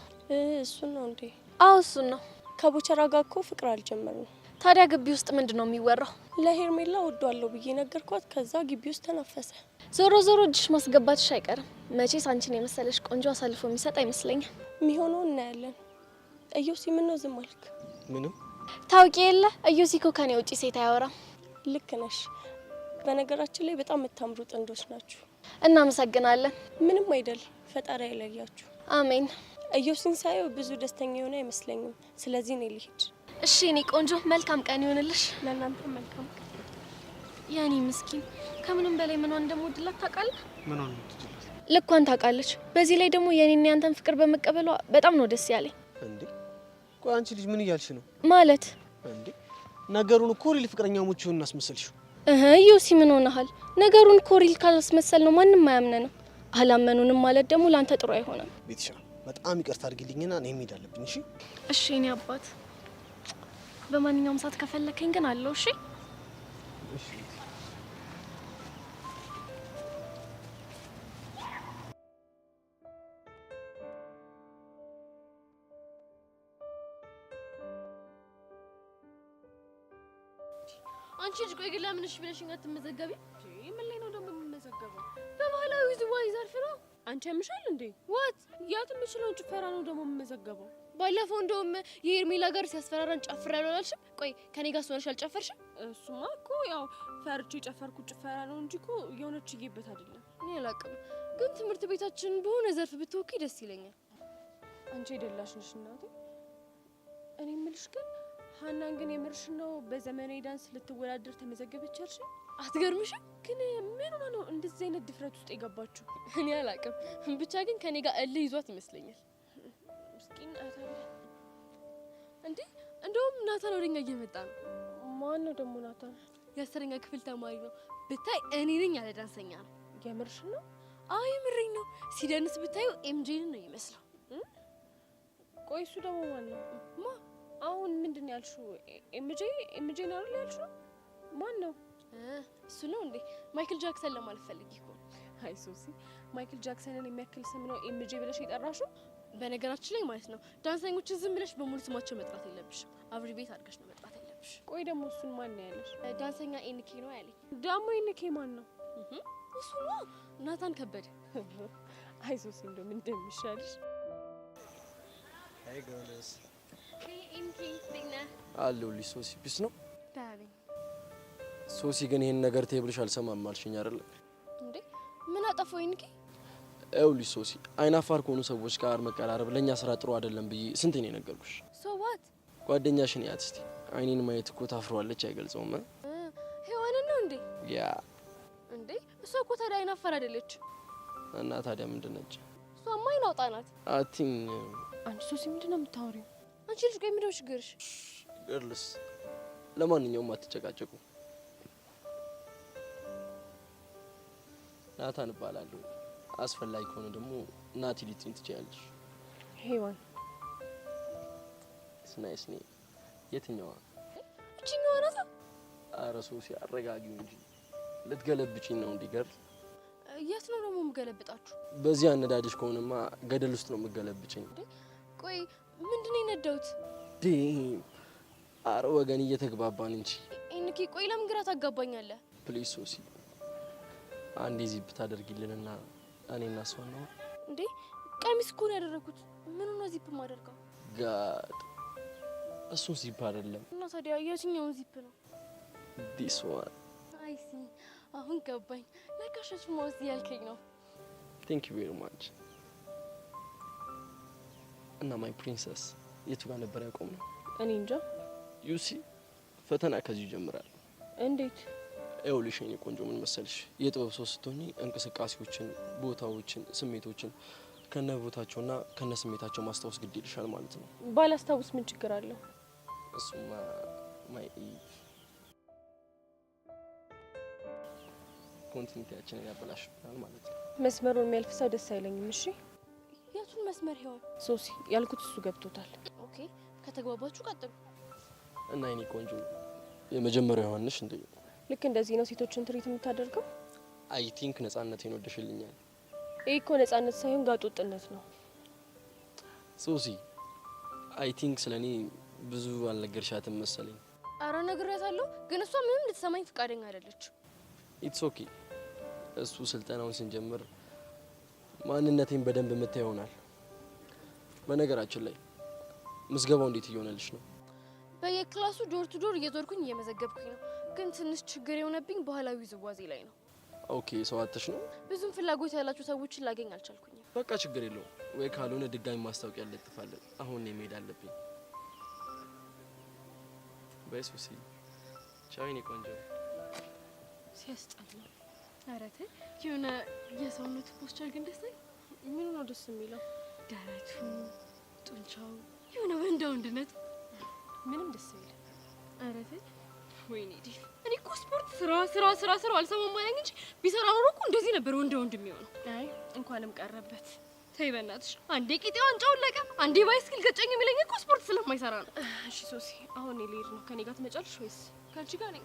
S11: እሱን ነው እንዴ?
S9: አዎ እሱን ነው።
S11: ከቦቸራ ጋር እኮ ፍቅር አልጀመርንም።
S9: ታዲያ ግቢ ውስጥ ምንድን ነው የሚወራው?
S11: ለሄርሜላ ወዷለሁ ብዬ ነገርኳት። ከዛ ግቢ ውስጥ ተነፈሰ።
S9: ዞሮ ዞሮ እጅሽ ማስገባትሽ አይቀርም። መቼስ አንቺን የመሰለሽ ቆንጆ አሳልፎ የሚሰጥ አይመስለኝም።
S11: የሚሆነው እናያለን። እዮሲ ምን ነው ዝም አልክ?
S10: ምንም
S9: ታውቂ የለ እዮሲ እኮ ከኔ ውጪ ሴት አያወራም።
S11: ልክ ነሽ። በነገራችን ላይ በጣም የምታምሩ ጥንዶች ናችሁ።
S9: እናመሰግናለን።
S11: ምንም አይደል። ፈጣሪ አይለያችሁ።
S9: አሜን።
S11: እዮሲን ሳየው ብዙ ደስተኛ የሆነ አይመስለኝም። ስለዚህ እኔ ልሂድ።
S9: እሺ እኔ ቆንጆ መልካም ቀን ይሆንልሽ።
S11: ለእናንተ መልካም ቀን።
S9: ያኔ ምስኪን ከምንም በላይ ምኗን እንደምወድላት ታውቃለህ?
S10: ምኗን እንደምትወድላት
S9: ልኳን ታውቃለች። በዚህ ላይ ደግሞ የኔና ያንተን ፍቅር በመቀበሏ በጣም ነው ደስ ያለኝ።
S10: እንዴ ቆይ አንቺ ልጅ ምን እያልሽ ነው?
S9: ማለት
S10: እንዴ ነገሩን እኮ ሪል ፍቅረኛሞች ሆነን እናስመሰልሽው።
S9: ዮሲ ምን ሆነሃል? ነገሩን እኮ ሪል ካላስመሰል ነው ማንም አያምነንም። አላመኑንም ማለት ደግሞ ላንተ ጥሩ አይሆንም።
S10: ቤትሻ በጣም ይቅርታ አድርጊልኝና እኔ መሄድ አለብኝ። እሺ
S9: እሺ እኔ አባት በማንኛውም ሰዓት ከፈለከኝ ግን አለው። እሺ
S10: እሺ
S12: አንቺ ልጅ ቆይ ግን ለምን እሺ ብለሽኝ አትመዘገቢ? ምን ላይ ነው ደግሞ የምመዘገበው? በባህላዊ ዝዋይ ዘርፍ ነው።
S11: አንቺ ያምሻል እንዴ?
S12: ዋት
S11: ያት የምችለውን ጭፈራ ነው ደግሞ የምመዘገበው።
S12: ባለፈው እንደውም የሄርሜላ ጋር ሲያስፈራራን ጨፍራለሁ አላልሽም? ቆይ ከኔ ጋር ሆነሽ አልጨፈርሽም?
S11: እሱማ እኮ ያው ፈርቼ የጨፈርኩት ጭፈራ ነው እንጂ እኮ የሆነች ይጌበት አይደለም።
S12: እኔ አላውቅም፣ ግን ትምህርት ቤታችን በሆነ ዘርፍ ብትወኪ ደስ ይለኛል።
S11: አንቺ የደላሽ ነሽ እናቴ። እኔ የምልሽ ግን ሀናን ግን የምርሽ ነው በዘመናዊ ዳንስ ልትወዳደር ተመዘገበች አልሽ?
S12: አትገርምሽም?
S11: ግን ምን ሆነ ነው እንደዚህ አይነት ድፍረት ውስጥ የገባችው?
S12: እኔ አላውቅም፣ ብቻ ግን ከኔ ጋር እልህ ይዟት ይመስለኛል።
S11: ምስኪን አታለ
S12: እንዴ! እንደውም ናታን ወደኛ እየመጣ ነው።
S11: ማን ነው ደግሞ ናታን?
S12: የአስረኛ ክፍል ተማሪ ነው። ብታይ እኔ ነኝ ያለ ዳንሰኛ ነው።
S11: የምርሽ ነው?
S12: አይ ምሬኝ ነው። ሲደንስ ብታዩ ኤምጄን ነው ይመስለው።
S11: ቆይ እሱ ደግሞ ማን ነው?
S12: ማ
S11: አሁን ምንድን ያልሽው? ኤምጄ ነው አይደል ያልሽው? ማን ነው
S12: እሱ? ነው እንዴ ማይክል ጃክሰን ለማለት ፈልጊ እኮ።
S11: አይ ሶሲ፣ ማይክል ጃክሰንን የሚያክል ስም ነው ኤምጄ ብለሽ የጠራሽው?
S12: በነገራችን ላይ ማለት ነው ዳንሰኞችን ዝም ብለሽ በሙሉ ስማቸው መጥራት የለብሽም። አብሪ ቤት አድርገሽ ነው መጥራት ያለብሽ።
S11: ቆይ ደግሞ እሱን ማን ነው ያለሽ?
S12: ዳንሰኛ ኤንኬ ነው ያለኝ።
S11: ደግሞ ኤንኬ ማን ነው?
S12: እሱ ነው ናታን ከበደ።
S11: አይ ሶሲ፣ እንደው ምን እንደሚሻልሽ።
S10: አይ ጎለስ
S12: ኤንኬ ዲና
S13: አለሁልሽ። ሶሲ ፒስ ነው
S12: ታሪ።
S13: ሶሲ ግን ይሄን ነገር ተይብልሽ አልሰማም አልሽኝ አይደል
S12: እንዴ? ምን አጠፋው ኤንኬ?
S13: ይኸውልሽ ሶሲ፣ አይናፋር ከሆኑ ሰዎች ጋር መቀራረብ ለኛ ስራ ጥሩ አይደለም ብዬ ስንቴ ነው የነገርኩሽ?
S12: ሶ ዋት?
S13: ጓደኛሽን ያት እስቲ። አይኔን ማየት እኮ ታፍሯለች፣ አይገልጸውም።
S12: ሄዋን ነው እንዴ?
S13: ያ
S12: እንዴ እሷ እኮ ታዲያ አይናፋር አይደለች።
S13: እና ታዲያ ምንድን ነች?
S9: እሷማ አይናውጣ ናት።
S11: አንቺ ሶሲ ምንድን ነው የምታወሪው?
S9: አንቺ ልጅ ቆይ ምንድን ነው ችግርሽ?
S13: ገርልስ ለማንኛውም አትጨቃጨቁ። ናታን እባላለሁ። አስፈላጊ ከሆነ ደግሞ ናቲ ልትይኝ ትችያለሽ።
S11: ሄዋን
S13: ስናይስ ኔ የትኛዋ?
S9: እቺኛዋ ናት።
S13: ኧረ ሶሲ አረጋጊው እንጂ ልትገለብጪኝ ነው እንዴ? ገርል
S9: የት ነው ደግሞ የምገለብጣችሁ?
S13: በዚህ አነዳድሽ ከሆነማ ገደል ውስጥ ነው የምገለብጪኝ።
S9: ቆይ ምንድነው የነዳሁት?
S13: አረ ወገን እየተግባባን እንጂ
S9: እንኪ ቆይ ለምን ግራ ታጋባኛለህ?
S13: ፕሊዝ ሶሲ አንዴ ዚፕ ታደርጊልንና እኔና እሷ ነው
S9: እንዴ? ቀሚስ እኮ ነው ያደረኩት። ምን ነው ዚፕ ማደርገው?
S13: ጋድ እሱን ዚፕ አይደለም።
S9: እና ታዲያ የትኛውን ዚፕ ነው?
S13: ዲስ ዋን።
S9: አይ ሲ አሁን ገባኝ። ለካሸሽ ማውስ ያልከኝ ነው።
S13: ቴንክ ዩ ቬሪ ማች። እና ማይ ፕሪንሰስ የቱ ጋር ነበር ያቆምነው?
S11: እኔ እንጃ።
S13: ዩሲ ፈተና ከዚህ ይጀምራል።
S11: እንዴት?
S13: ይኸውልሽ የኔ ቆንጆ ምን መሰልሽ፣ የጥበብ ሰው ስትሆኚ እንቅስቃሴዎችን፣ ቦታዎችን፣ ስሜቶችን ከነ ቦታቸውና ከነ ስሜታቸው ማስታወስ ግድ ይልሻል ማለት ነው።
S11: ባላስታውስ ምን ችግር አለው?
S13: እሱማ ማይ ኮንቲኒቲያችንን ያበላሽብናል ማለት ነው።
S11: መስመሩን የሚያልፍ ሰው ደስ አይለኝም። እሺ
S9: የቱን መስመር ሄዋን?
S11: ሶሲ ያልኩት እሱ ገብቶታል።
S9: ኦኬ ከተግባባችሁ ቀጥሉ።
S13: እና የኔ ቆንጆ የመጀመሪያው ዮሐንስ እንዴ?
S11: ልክ እንደዚህ ነው ሴቶችን ትሪት የምታደርገው?
S13: አይ ቲንክ ነጻነቴን ወደሽልኛል።
S11: ይሄ እኮ ነጻነት ሳይሆን ጋጦጥነት ነው።
S13: ሶሲ አይ ቲንክ ስለኔ ብዙ አልነገርሻትም መሰለኝ።
S9: አረ ነግሬያታለሁ፣ ግን እሷ ምንም ልትሰማኝ ፈቃደኛ አይደለች።
S13: ኢትስ ኦኬ። እሱ ስልጠናውን ስንጀምር ማንነቴን በደንብ የምታይ ይሆናል። በነገራችን ላይ ምዝገባው እንዴት እየሆነልሽ ነው?
S9: በየክላሱ ዶር ቱ ዶር እየዞርኩኝ እየመዘገብኩኝ ነው። ግን ትንሽ ችግር የሆነብኝ ባህላዊ ዝዋዜ ላይ ነው።
S13: ኦኬ ሰው አጥተሽ ነው?
S9: ብዙም ፍላጎት ያላችሁ ሰዎችን ላገኝ አልቻልኩኝም።
S13: በቃ ችግር የለውም። ወይ ካልሆነ ድጋሚ ማስታወቂያ እንለጥፋለን። አሁን እኔ መሄድ አለብኝ። በሱሲ ቻው የኔ ቆንጆ።
S11: ሲያስጠላ።
S4: ኧረ ተይ የሆነ የሰውነቱ ፖስቸር ግን ደስ አይል?
S11: ምኑ ነው ደስ የሚለው?
S4: ደረቱ፣ ጡንቻው የሆነ ወንድ ወንድነቱ
S11: ምንም ደስ አይልም።
S4: ኧረ ተይ ወይኔ ዲፍ እኔ እኮ ስፖርት ስራ አልሰማም አለኝ እንጂ ቢሰራ ኖሮ እኮ እንደዚህ ነበር ወንድ የሚሆነው።
S11: አይ እንኳንም ቀረበት።
S4: ተይ በእናትሽ አንዴ ቂጤ ዋንጫውን ለቀ አንዴ ባይስክል ገጨኝ የሚለኝ እኮ ስፖርት ስለማይሰራ ነው።
S11: እሺ ሶሲ አሁን እኔ ልሄድ ነው። ከኔ ጋር ትመጫለሽ ወይስ?
S4: ከአንቺ ጋር ነኝ።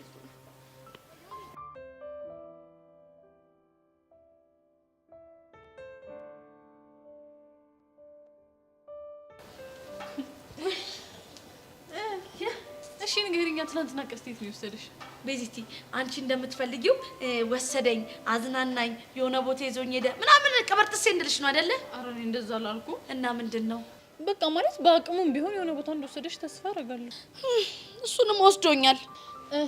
S4: እሺ ንገሪኛ፣ ትናንትና ቀስቴት ነው የወሰደሽ?
S2: ቤዚቲ አንቺ እንደምትፈልጊው ወሰደኝ፣ አዝናናኝ፣ የሆነ ቦታ ይዞኝ ሄደ ምናምን ቀበርጥሴ እንድልሽ ነው አይደለ?
S4: ኧረ እኔ እንደዛ አላልኩ።
S2: እና ምንድን ነው?
S4: በቃ ማለት በአቅሙም ቢሆን የሆነ ቦታ እንደወሰደሽ ተስፋ አደርጋለሁ።
S2: እሱንም ወስዶኛል።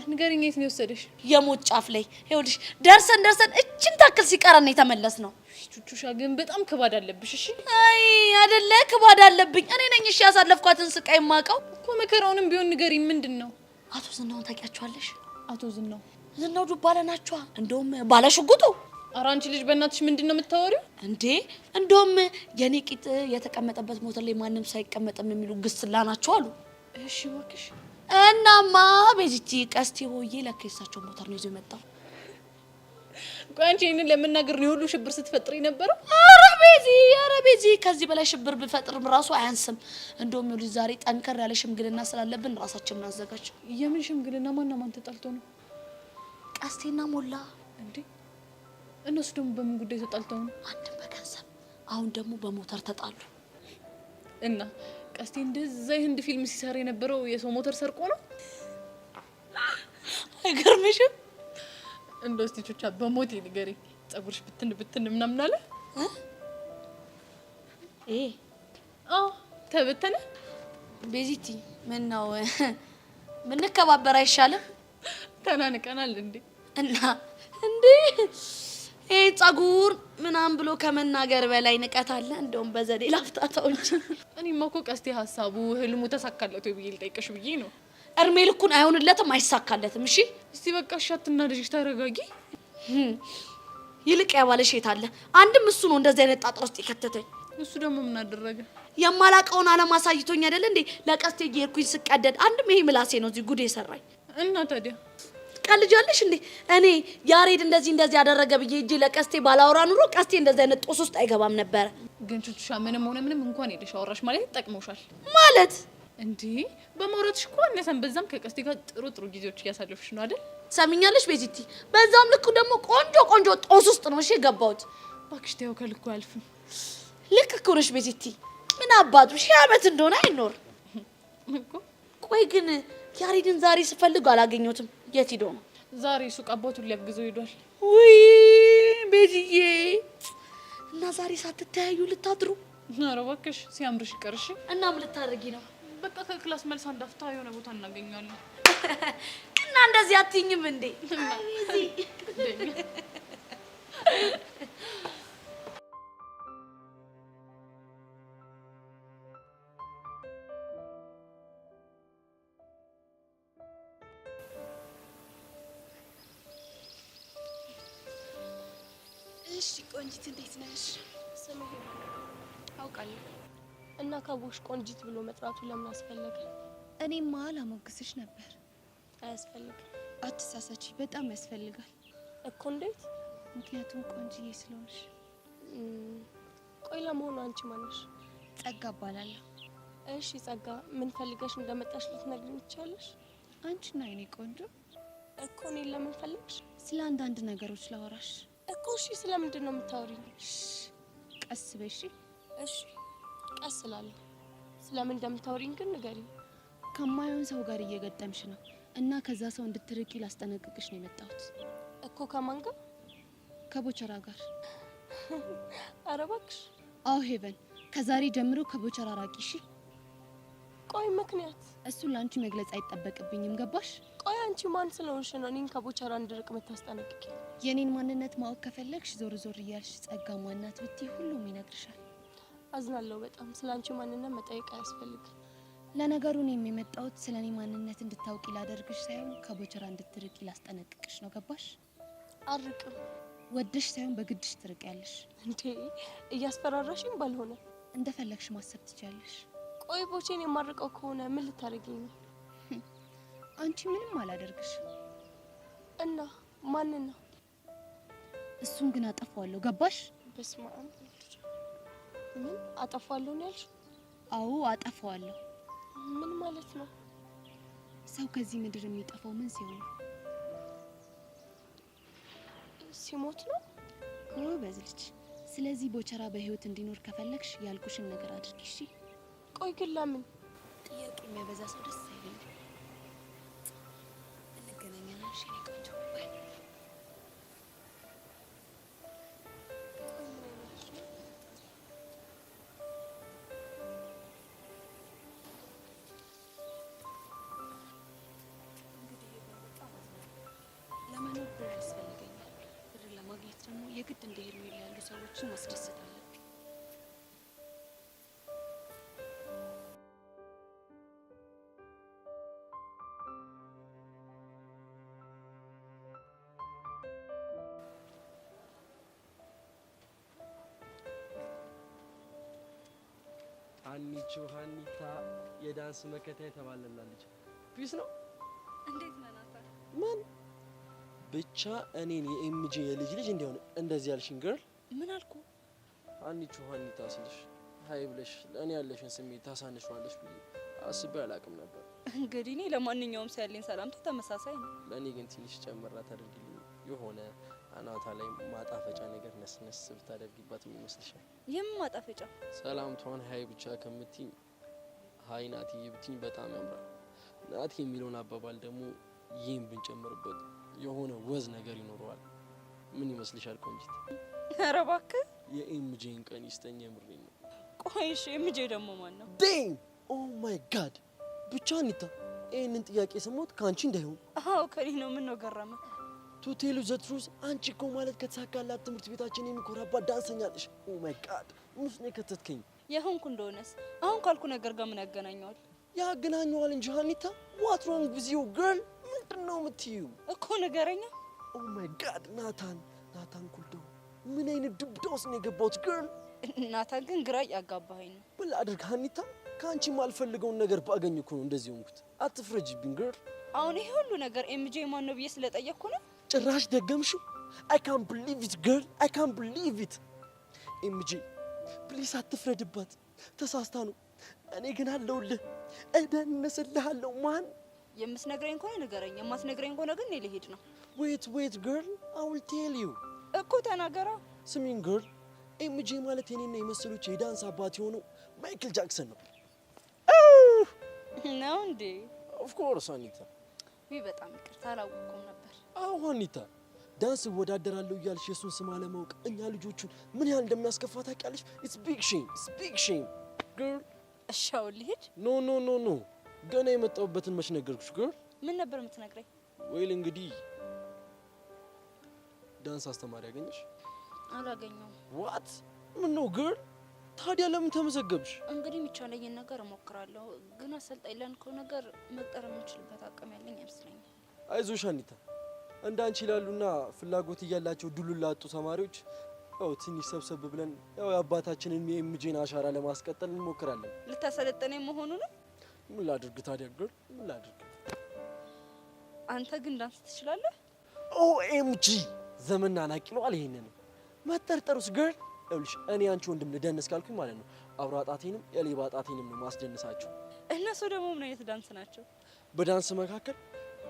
S4: ንገሪኝ፣ የት ነው የወሰደሽ?
S2: የሞት ጫፍ ላይ ይኸውልሽ፣ ደርሰን እችን ታክል ሲቀረን የተመለስ ነው።
S4: ቹቹሻ ግን በጣም ክባድ አለብሽ። እሺ
S2: አይ አይደለ ክባድ አለብኝ እኔ ነኝ። እሺ ያሳለፍኳትን ስቃይ ማቀው
S4: እኮ መከራውንም ቢሆን ንገሪኝ። ምንድን ነው?
S2: አቶ ዝናውን ታውቂያቸዋለሽ?
S4: አቶ
S2: ዝናው ዱባለ ናቸዋ። እንደውም ባለሽጉጡ።
S4: ኧረ አንቺ ልጅ በእናትሽ ምንድን ነው የምታወሪው እንዴ?
S2: እንደውም የኔ ቂጥ የተቀመጠበት ሞተር ላይ ማንም ሳይቀመጥም የሚሉ ግስላ ናቸው አሉ።
S4: እሺ እባክሽ።
S2: እናማ ቤዚቲ ቀስቲ ሆዬ ለካ የሳቸው ሞተር ነው ይዞ የመጣው።
S4: ቆይ አንቺ ይሄንን ለመናገር ነው ሁሉ ሽብር ስትፈጥሪ ነበረው?
S2: ኧረ ቤዚ ከዚህ በላይ ሽብር ብፈጥርም ራሱ አያንስም። እንደውም ይኸውልሽ ዛሬ ጠንከር ያለ ሽምግልና ስላለብን ራሳችንን አዘጋጅ።
S4: የምን ሽምግልና? ማንና ማን ተጣልቶ ነው?
S2: ቀስቴና ሞላ።
S4: እንዴ እነሱ ደግሞ በምን ጉዳይ ተጣልተው ነው?
S2: አንድም በገንዘብ አሁን ደግሞ በሞተር ተጣሉ።
S4: እና ቀስቴ እንደዛ የህንድ ፊልም ሲሰራ የነበረው የሰው ሞተር ሰርቆ ነው?
S2: አይገርምሽም?
S4: እንደው እስቲ ቹቻ በሞቴ ንገሪኝ፣ ፀጉርሽ ብትን ምናምን አለ? ተበተነ?
S2: ቤዚቲ ምን ነው ምንከባበር አይሻልም?
S4: ተናንቀናል እንዴ?
S2: እና እንዴ ይሄ ፀጉር ምናምን ብሎ ከመናገር በላይ ንቀት አለ። እንደውም በዘዴ ላፍታታው እንጂ
S4: እኔማ እኮ ቀስቴ ሀሳቡ ህልሙ ተሳካለት ወይ ብዬ ልጠይቅሽ ብዬ ነው።
S2: እርሜ ልኩን አይሆንለትም፣ አይሳካለትም። እሺ
S4: እስቲ በቃ እሺ አትናደጂ፣ ተረጋጊ።
S2: ይልቅ ያባለሽ የት አለ? አንድም እሱ ነው እንደዚህ አይነት ጣጣ ውስጥ የከተተኝ።
S4: እሱ ደግሞ ምን አደረገ?
S2: የማላቀውን ዓለም አሳይቶኝ አይደል እንዴ ለቀስቴ እየሄድኩኝ ስቀደድ አንድም ይሄ ምላሴ ነው እዚህ ጉዴ ሰራኝ።
S4: እና ታዲያ
S2: ቀልጃለሽ እንዴ? እኔ ያሬድ እንደዚህ ያደረገ ብዬ እጄ ለቀስቴ ባላወራ ኑሮ ቀስቴ እንደዚህ አይነት ጦስ ውስጥ አይገባም ነበር።
S4: ግን ቹቹሻ ምንም ሆነ ምንም እንኳን ሄደሽ አወራሽ ማለት ይጠቅሞሻል
S2: ማለት
S4: እንዴ? በማውራትሽ እኮ እነሰን በዛም ከቀስቴ ጋር ጥሩ ጊዜዎች እያሳለፍሽ ነው አይደል?
S2: ሰሚኛለሽ ቤዚቲ? በዛም ልኩ ደግሞ ቆንጆ ጦስ ውስጥ ነው እሺ የገባሁት።
S4: እባክሽ ተይው ከልኩ አያልፍም።
S2: ልክ እኮ ነሽ ቤዚቲ። ምን አባቱ ሺህ ዓመት እንደሆነ አይኖር
S4: እኮ።
S2: ቆይ ግን ያሬድን ዛሬ ስፈልግ አላገኘሁትም። የት ሄዶ ነው?
S4: ዛሬ ሱቅ አባቱን ሊያግዘው ሄዷል።
S2: ውይ ቤዚዬ፣ እና ዛሬ ሳትተያዩ ልታድሩ?
S4: ኧረ እባክሽ ሲያምርሽ ይቀርሽ።
S2: እና ምን ልታደርጊ ነው?
S4: በቃ ከክላስ መልስ አንዳፍታ የሆነ ቦታ እናገኛለን።
S2: እና እንደዚህ አትይኝም እንዴ?
S11: እሺ ቆንጂት እንዴት ነሽ?
S9: ስምህ አውቃለሁ። እና ካቦሽ ቆንጂት ብሎ መጥራቱ ለምን አስፈለገ?
S11: እኔማ ላሞግስሽ ነበር።
S9: አያስፈልግም።
S11: አትሳሳቺ፣ በጣም ያስፈልጋል
S9: እኮ። እንዴት?
S11: ምክንያቱም ቆንጂዬ ስለሆንሽ።
S9: ቆይ ለመሆኑ አንቺ ማነሽ?
S11: ጸጋ እባላለሁ።
S9: እሺ ጸጋ፣ ምን ፈልገሽ እንደመጣሽ ልትነግሪኝ ትችያለሽ?
S11: አንቺና የኔ ቆንጆ
S9: እኮ እኔን ለምን ፈለግሽ?
S11: ስለ አንዳንድ ነገሮች ላወራሽ
S9: እኮ። እሺ ስለምንድን ነው የምታወሪኝ?
S11: ቀስ በይ እሺ።
S9: እሺ ቀስ እላለሁ። ስለምን እንደምታወሪኝ ግን ንገሪኝ።
S11: ከማይሆን ሰው ጋር እየገጠምሽ ነው እና ከዛ ሰው እንድትርቂ ላስጠነቅቅሽ ነው የመጣሁት።
S9: እኮ ከማን ጋር?
S11: ከቦቸራ ጋር።
S9: ኧረ እባክሽ።
S11: አዎ ሄቨን፣ ከዛሬ ጀምሮ ከቦቸራ ራቂ እሺ።
S9: ቆይ ምክንያት?
S11: እሱን ለአንቺ መግለጽ አይጠበቅብኝም። ገባሽ?
S9: ቆይ አንቺ ማን ስለሆንሽ ነው እኔን ከቦቸራ እንድርቅ የምታስጠነቅቂ?
S11: የኔን ማንነት ማወቅ ከፈለግሽ ዞር እያልሽ ጸጋ ማናት ብትይ ሁሉም ይነግርሻል።
S9: አዝናለሁ በጣም። ስለ አንቺ ማንነት መጠየቅ አያስፈልግም።
S11: ለነገሩ እኔም የመጣሁት ስለ እኔ ማንነት እንድታውቂ ላደርግሽ ሳይሆን ከቦቸራ እንድትርቂ ላስጠነቅቅሽ ነው። ገባሽ?
S9: አርቅም።
S11: ወደሽ ሳይሆን በግድሽ ትርቂያለሽ።
S9: እንዴ እያስፈራራሽኝ ባልሆነ።
S11: እንደፈለግሽ ማሰብ ትችያለሽ።
S9: ቆይ ቦቼን የማርቀው ከሆነ ምን ልታደርጊኝ ነው?
S11: አንቺ ምንም አላደርግሽ።
S9: እና ማንን ነው?
S11: እሱን ግን አጠፋዋለሁ። ገባሽ?
S9: በስመ አብ። ምን አጠፋዋለሁ ነው ያልሽ?
S11: አዎ አጠፋዋለሁ።
S9: ምን ማለት ነው?
S11: ሰው ከዚህ ምድር የሚጠፋው ምን ሲሆን ነው?
S9: ሲሞት ነው።
S11: ጎበዝ ልጅ። ስለዚህ ቦቸራ በህይወት እንዲኖር ከፈለግሽ ያልኩሽን ነገር አድርጊ እሺ።
S9: ቆይ ግን ለምን?
S11: ጥያቄ የሚያበዛ ሰው ደስ አይለኝም። እንገናኛለን እሺ የኔ ቆንጆ። ለመኖር ብር ያስፈልገኛል። ብር ለማግኘት ደግሞ የግድ እንደ ሄርሜላ ያሉ ሰዎችን ማስደሰት አለብኝ።
S13: ሀኒቾ ሀኒታ የዳንስ መከታ የተባለላለች ፒስ ነው።
S8: እንዴት ነህ ናታን?
S13: ምን ብቻ እኔን የኤምጂ የልጅ እንዲሆን እንደዚህ ያልሽኝ ገርል
S8: ምን አልኩ?
S13: ሀኒቾ ሀኒታ ስልሽ ሀይ ብለሽ ለእኔ ያለሽን ስሜት ታሳንሿለሽ ብዬ አስቤ አላቅም ነበር።
S8: እንግዲህ እኔ ለማንኛውም ሰው ያለኝ ሰላምታ ተመሳሳይ ነው።
S13: ለእኔ ግን ትንሽ ጨምራ ታደርጊልኝ የሆነ አናቷ ላይ ማጣፈጫ ነገር ነስነስ ብታደርጊባት ይመስልሻል?
S8: የምን ማጣፈጫ?
S13: ሰላምቷን ሀይ ብቻ ከምትኝ ሀይ ናቲ ብትኝ በጣም ያምራል። ናቲ የሚለውን አባባል ደግሞ ይህን ብንጨምርበት የሆነ ወዝ ነገር ይኖረዋል። ምን ይመስልሻል ቆንጂት?
S8: ኧረ እባክህ
S13: የኤምጄን ቀን ይስጠኝ፣ የምሬን ነው።
S8: ቆይ እሺ ኤምጄ ደግሞ ማን ነው?
S13: ዴም ኦ ማይ ጋድ። ብቻ አኒታ ይህንን ጥያቄ ስሞት ከአንቺ እንዳይሆን።
S8: አዎ ከኔ ነው። ምን ነው ገረመ?
S13: ቱ ቴሉ ዘ ትሩዝ አንቺ እኮ ማለት ከተሳካላት ትምህርት ቤታችን የሚኮራባት ዳንሰኛ ነሽ። ኦ ማይ ጋድ ሙስ ነው ከተትከኝ።
S8: የሆንኩ እንደሆነስ አሁን ካልኩ ነገር ጋር ምን ያገናኘዋል?
S13: ያገናኘዋል እንጂ ሀኒታ ዋት ሮንግ ዊዝ ዩ ገርል? ምንድነው የምትይው
S8: እኮ ነገረኛ?
S13: ኦ ማይ ጋድ ናታን ኩልዶ ምን አይነት ዱብዳ ውስጥ ነው የገባሁት ገርል?
S14: ናታን ግን ግራ ያጋባኸኝ ነው።
S13: ምን ላድርግ ሀኒታ? ከአንቺ የማልፈልገውን ነገር ባገኝ እኮ ነው እንደዚህ ሆንኩት። አትፍረጅብኝ ግር።
S14: አሁን ይሄ ሁሉ ነገር ኤምጄ ማን ነው ብዬ ስለጠየቅኩ ነው?
S13: ጭራሽ ደገምሽው። I can't believe it girl. I can't believe it. ኤምጄ ፕሊስ አትፍረድባት። ተሳስታ ነው። እኔ ግን አለሁልህ፣ እደንስልሃለሁ። ማን
S14: የምትነግረኝ ከሆነ ንገረኝ፣ የማትነግረኝ ከሆነ ግን እኔ ልሄድ ነው።
S13: wait girl, I will tell you
S14: እኮ ተናገራ።
S13: ስሚኝ girl፣ ኤምጄ ማለት የኔና የመሰሎች የዳንስ አባት የሆነው ማይክል ጃክሰን ነው።
S14: ነው እንዴ?
S13: of course አኒታ።
S14: ወይ በጣም ይቅርታ አላወቅኩም ነበር።
S13: አዎ አኒታ፣ ዳንስ እወዳደራለሁ እያልሽ የሱን ስም አለማወቅ እኛ ልጆቹን ምን ያህል እንደሚያስከፋ ታውቂያለሽ? it's big shame girl።
S14: እሺ አሁን ልሂድ?
S13: ኖ ገና የመጣሁበትን መች ነገርኩሽ girl።
S14: ምን ነበር የምትነግረኝ?
S13: ወይል እንግዲህ ዳንስ አስተማሪ ያገኘሽ?
S14: አላገኘሁም።
S13: what ምን ነው girl? ታዲያ ለምን ተመዘገብሽ?
S14: እንግዲህ የሚቻለኝን ነገር እሞክራለሁ፣ ግን አሰልጣኝ ለንከው ነገር መቅጠር የምችልበት አቅም ያለኝ አይመስለኝም።
S13: አይዞሽ አኒታ፣ እንዳንቺ ይላሉና ፍላጎት እያላቸው ድሉን ላጡ ተማሪዎች ያው ትንሽ ሰብሰብ ብለን ያው የአባታችንን የኤምጄን አሻራ ለማስቀጠል እንሞክራለን።
S14: ልታሰለጥነኝ መሆኑ ነው?
S13: ምን ላድርግ ታዲያ ግር? ምን ላድርግ?
S14: አንተ ግን ዳንስ ትችላለህ?
S13: ኦኤምጂ ዘመን ናናቂ ነው አለ። ይሄንን መጠርጠሩስ ግር? ይኸውልሽ እኔ አንቺ ወንድም ልደንስ ካልኩኝ ማለት ነው አብራ ጣቴንም የሌባ ጣቴንም ነው ማስደንሳቸው።
S14: እነሱ ደግሞ ምን አይነት ዳንስ ናቸው?
S13: በዳንስ መካከል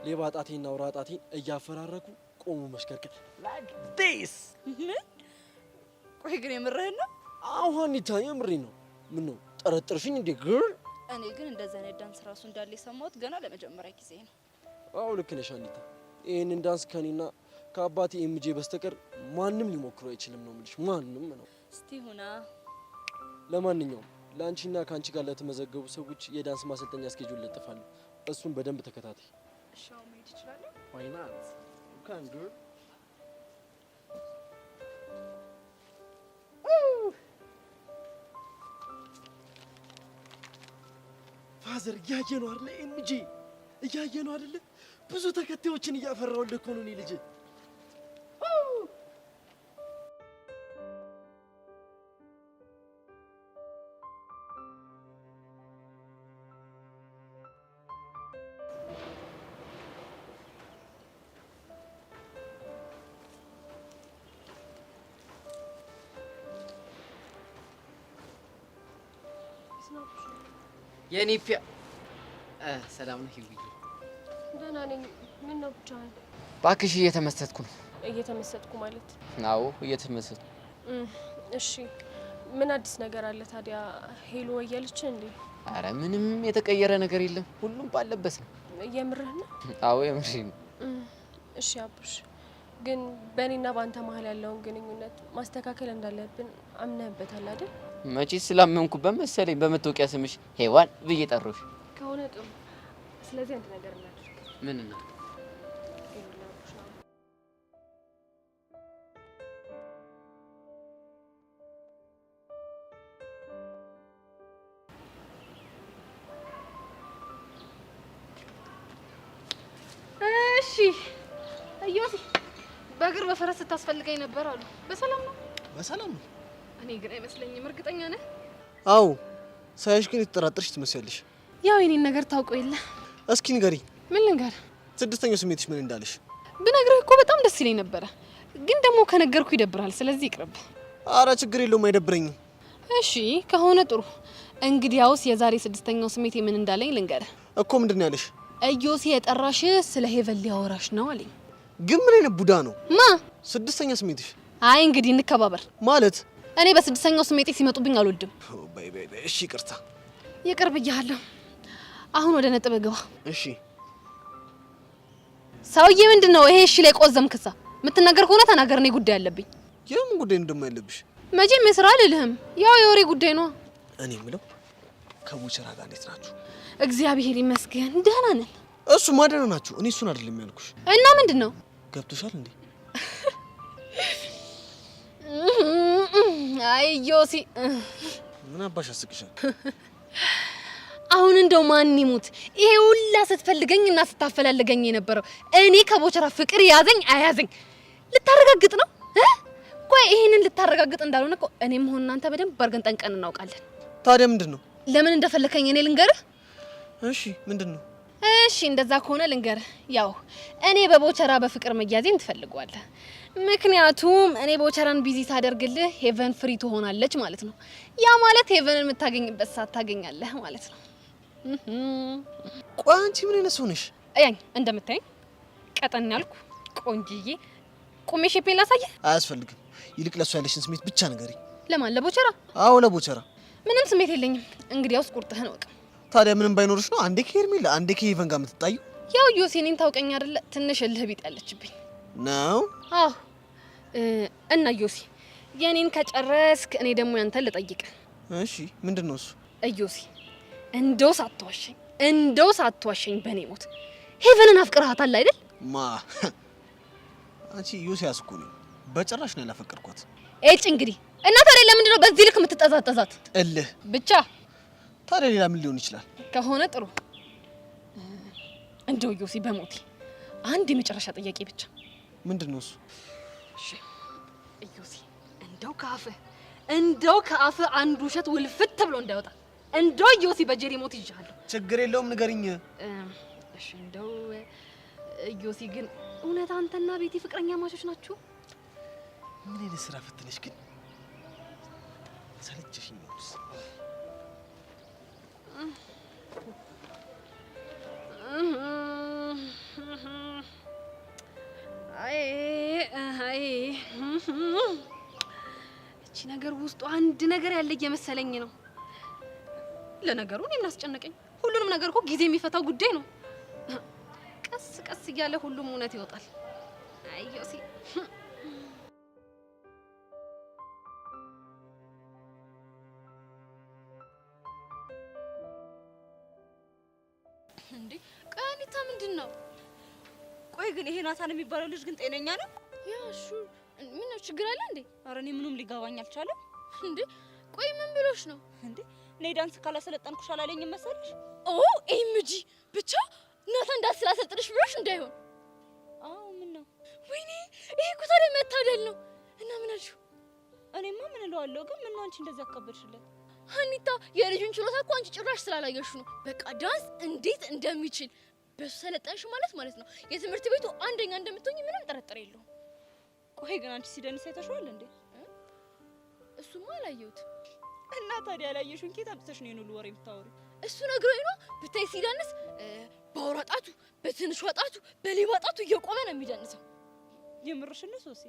S13: ሌባ ጣቴና አብራ ጣቴን እያፈራረኩ ቆሙ መሽከርከር like this።
S14: ምን? ቆይ ግን የምርህን ነው?
S13: አዎ አኒታ የምሬን ነው። ምን ነው ጠረጠርሽኝ እንዴ ግር?
S14: እኔ ግን እንደዛ አይነት ዳንስ ራሱ እንዳለ የሰማሁት ገና ለመጀመሪያ ጊዜ ነው።
S13: አዎ ልክ ነሽ አኒታ። ይሄንን ዳንስ ከኔና ከአባቴ ኤምጄ በስተቀር ማንም ሊሞክረው አይችልም ነው የምልሽ። ማንም ነው።
S14: እስቲ ሁና።
S13: ለማንኛውም ለአንቺና ከአንቺ ጋር ለተመዘገቡ ሰዎች የዳንስ ማሰልጠኛ እስኬጁል ለጥፋለሁ። እሱን በደንብ ተከታታይ።
S14: እሺ አሁን መሄድ እችላለሁ?
S13: Why not? You can do it. ፋዘር እያየ ነው አይደለ? ኤምጄ እያየ ነው አይደለ? ብዙ ተከታዮችን እያፈራሁልህ እኮ ነው እኔ ልጅ።
S6: የኒፊያ ሰላም ነው ሂዊ?
S11: ደህና ነኝ። ምን ነው ብቻህን?
S6: እባክሽ እየተመሰጥኩ ነው።
S11: እየተመሰጥኩ ማለት?
S6: አዎ እየተመሰጥኩ።
S11: እሺ ምን አዲስ ነገር አለ ታዲያ? ሄሎ ወያለች እንዴ?
S6: አረ ምንም የተቀየረ ነገር የለም፣ ሁሉም ባለበት ነው።
S11: የምርህ ነው?
S6: አዎ የምርህ ነው።
S11: እሺ አቡሽ፣ ግን በእኔና በአንተ መሀል ያለውን ግንኙነት ማስተካከል እንዳለብን አምነህበታል አይደል?
S6: መቼ ስላመንኩበት መሰለኝ በመታወቂያ ስምሽ ሄዋን ብዬ ጠሩሽ።
S11: ከሆነ ጥሩ። ስለዚህ አንድ ነገር እናድርግ።
S6: ምን እናድርግ?
S12: እሺ እዮሲ፣ በእግር በፈረስ ስታስፈልገኝ ነበር አሉ። በሰላም ነው?
S10: በሰላም ነው።
S12: እኔ ግን አይመስለኝም። እርግጠኛ ነህ?
S10: አዎ፣ ሳይሽ ግን የተጠራጠርሽ ትመስያለሽ።
S12: ያው የኔን ነገር ታውቀው የለ።
S10: እስኪ ንገሪ።
S12: ምን ልንገር?
S10: ስድስተኛው ስሜትሽ ምን እንዳለሽ?
S12: ብነግርህ እኮ በጣም ደስ ይለኝ ነበረ፣ ግን ደግሞ ከነገርኩ ይደብራል። ስለዚህ ይቅርብ።
S10: አረ ችግር የለውም፣ አይደብረኝም።
S12: እሺ ከሆነ ጥሩ። እንግዲያውስ የዛሬ ስድስተኛው ስሜት ምን እንዳለኝ ልንገርህ
S10: እኮ። ምንድን ነው ያለሽ?
S12: እዮሲ የጠራሽ ስለ ሄቨን ሊያወራሽ ነው አለኝ።
S10: ግን ምን አይነት ቡዳ ነው?
S12: ማ?
S10: ስድስተኛ ስሜትሽ?
S12: አይ እንግዲህ እንከባበር
S10: ማለት።
S12: እኔ በስድስተኛው ስሜቴ ሲመጡብኝ አልወድም።
S10: በይ በይ በይ፣ እሺ ይቅርታ።
S12: ይቅር ብያለሁ። አሁን ወደ ነጥብ ግባ።
S10: እሺ
S12: ሰውዬ፣ ምንድን ነው ይሄ? እሺ ላይ ቆዘምክሳ። የምትናገር ከሆነ ተናገር፣ እኔ ጉዳይ አለብኝ።
S10: የምን ጉዳይ እንደማ ያለብሽ?
S12: መቼም የስራ አልልህም፣ ያው የወሬ ጉዳይ ነው።
S10: እኔ የምለው ከቡቸራ ጋር እንዴት ናችሁ?
S12: እግዚአብሔር ይመስገን ደህና ነን።
S10: እሱ ማደና ናችሁ። እኔ እሱን አይደለም ያልኩሽ።
S12: እና ምንድን ነው?
S10: ገብቶሻል እንዴ?
S12: አይ ዮሲ፣
S10: ምን አባሽ አስቅሻል?
S12: አሁን እንደው ማን ይሙት ይሄ ሁላ ስትፈልገኝ እና ስታፈላልገኝ የነበረው እኔ ከቦቸራ ፍቅር ያዘኝ አያዘኝ ልታረጋግጥ ነው?
S15: እኮ ይሄንን ልታረጋግጥ እንዳልሆነ እኮ እኔም ሆነ እናንተ በደንብ ባርገን ጠንቀን እናውቃለን።
S10: ታዲያ ምንድነው?
S15: ለምን እንደፈለከኝ እኔ ልንገርህ?
S10: እሺ ምንድነው?
S15: እሺ እንደዛ ከሆነ ልንገርህ። ያው እኔ በቦቸራ በፍቅር መያዜን ትፈልገዋለህ። ምክንያቱም እኔ ቦቸራን ቢዚ ሳደርግልህ ሄቨን ፍሪ ትሆናለች ማለት ነው። ያ ማለት ሄቨንን የምታገኝበት ሰዓት ታገኛለህ ማለት ነው።
S10: ቆይ አንቺ ምን አይነት ሰው ነሽ?
S15: ያኝ እንደምታየኝ ቀጠን ያልኩ ቆንጂዬ ቁሜ ሼፔን ላሳየህ?
S10: አያስፈልግም። ይልቅ ለሷ ያለሽን ስሜት ብቻ ንገሪኝ።
S15: ለማን? ለቦቸራ?
S10: አዎ ለቦቸራ።
S15: ምንም ስሜት የለኝም። እንግዲያውስ ቁርጥህን እወቅ።
S10: ታዲያ ምንም ባይኖርሽ ነው አንዴ ከሄርሜላ አንዴ ከሄቨን ጋር የምትጣዩ?
S15: ያው ዮሴኔን ታውቀኝ አይደለ? ትንሽ እልህ ቢጥ ያለችብኝ
S10: ነው።
S15: አዎ እና ዮሲ የኔን ከጨረስክ እኔ ደግሞ ያንተን ልጠይቅ።
S10: እሺ ምንድነው እሱ?
S15: ዮሲ እንደው ሳትዋሸኝ በኔ ሞት ሄቨንን አፍቅርሃታል አይደል?
S10: ማ አንቺ ዮሲ ያስኩ ነው። በጭራሽ ነው ያላፈቀርኳት።
S15: እጭ እንግዲህ እና ታዲያ ለምንድን ነው በዚህ ልክ የምትጠዛጠዛት?
S10: እልህ
S15: ብቻ።
S10: ታዲያ ሌላ ምን ሊሆን ይችላል?
S15: ከሆነ ጥሩ። እንደው ዮሲ በሞቴ አንድ የመጨረሻ ጥያቄ ብቻ።
S10: ምንድነው እሱ?
S15: እሺ ዮሲ እንደው ከአፍህ አንድ ውሸት ውልፍት ብሎ እንዳይወጣ እንደው ዮሲ በጀሪ ሞት ይዣለሁ።
S10: ችግር የለውም ንገሪኝ።
S15: እሺ እንደው ዮሲ ግን እውነት አንተና ቤቲ ፍቅረኛ ማቾች ናችሁ?
S10: ምን አይነት ስራ ፈትነሽ ግን ሰለቸሽኝ ነው።
S15: እቺ ነገር ውስጡ አንድ ነገር ያለ እየመሰለኝ ነው። ለነገሩ እኔ ምን አስጨነቀኝ? ሁሉንም ነገር እኮ ጊዜ የሚፈታው ጉዳይ ነው። ቀስ ቀስ እያለ ሁሉም እውነት ይወጣል። አይ ዮሲ
S14: እንዴ ቀኒታ ምንድነው? ቆይ ግን ይሄ ናታን የሚባለው ልጅ ግን ጤነኛ ነው?
S12: ያ እሱ ምን ነው ችግር አለ እንዴ?
S14: ኧረ እኔ ምኑም ሊገባኝ አልቻለም።
S12: እንዴ ቆይ ምን ብሎሽ ነው?
S14: እንዴ እኔ ዳንስ ካላሰለጠንኩሽ አላለኝም መሰለሽ?
S12: ኦ ኤምጂ ብቻ ናታን ዳንስ ስላሰልጥንሽ ብሎሽ እንዳይሆን።
S14: አዎ ምን ነው?
S12: ወይኔ ይሄ እኮ ታዲያ መታደል ነው። እና ምን አልሽው?
S14: እኔማ ምን እለዋለሁ ግን ምን ነው አንቺ እንደዚህ አካበድሽለት?
S12: ሀኒታ የልጁን ችሎታ እኮ አንቺ ጭራሽ ስላላየሽ ነው። በቃ ዳንስ እንዴት እንደሚችል በሱ ሰለጠንሽ ማለት ነው የትምህርት ቤቱ አንደኛ እንደምትሆኝ ምንም ጥርጥር የለውም።
S14: ቆይ ግን አንቺ ሲደንስ አይተሽዋል እንዴ?
S12: እሱማ አላየሁት።
S14: እና ታዲያ ያላየሽውን ኬት አምጥተሽ ነው የኑሉ ወሬ የምታወሪው?
S12: እሱ ነግሮኝ ነው። ብታይ ሲደንስ በአውራ ጣቱ፣ በትንሿ ጣቱ፣ በሌባ ጣቱ እየቆመ ነው የሚደንሰው።
S14: የምርሽን ነው ሶሲ?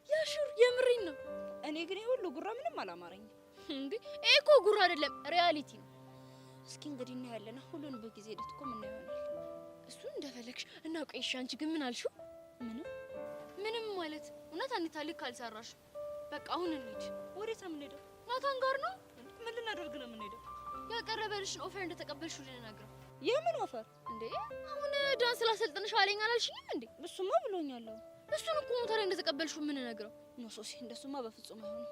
S12: ያሹር የምሬን ነው።
S14: እኔ ግን ይሄ ሁሉ ጉራ ምንም አላማረኝም።
S12: እንዴ ይሄ እኮ ጉራ አይደለም ሪያሊቲ ነው።
S14: እስኪ እንግዲህ እናያለን። ሁሉን በጊዜ ሂደት እኮ ምን ይሆናል።
S12: እሱን እንደፈለግሽ እና ቆይ እሺ አንቺ ግን ምን አልሽው? ምንም ማለት እውነት አንተ ልክ አልሰራሽ። በቃ አሁን እንሂድ።
S14: ወዴት ነው የምንሄደው?
S12: ናታን ጋር ነው።
S14: ምን ልናደርግ ነው የምንሄደው?
S12: ያቀረበልሽን ኦፈር እንደተቀበልሽው ልነግረው።
S14: የምን ኦፈር
S12: እንዴ? አሁን ዳንስ ላሰልጥንሽ አለኝ አላልሽኝም እንዴ?
S14: እሱማ ብሎኛል።
S12: እሱን እኮ ነው ታዲያ እንደተቀበልሽው ምን ነግረው?
S14: ኖ ሶሲ እንደሱማ በፍጹም አይሆንም።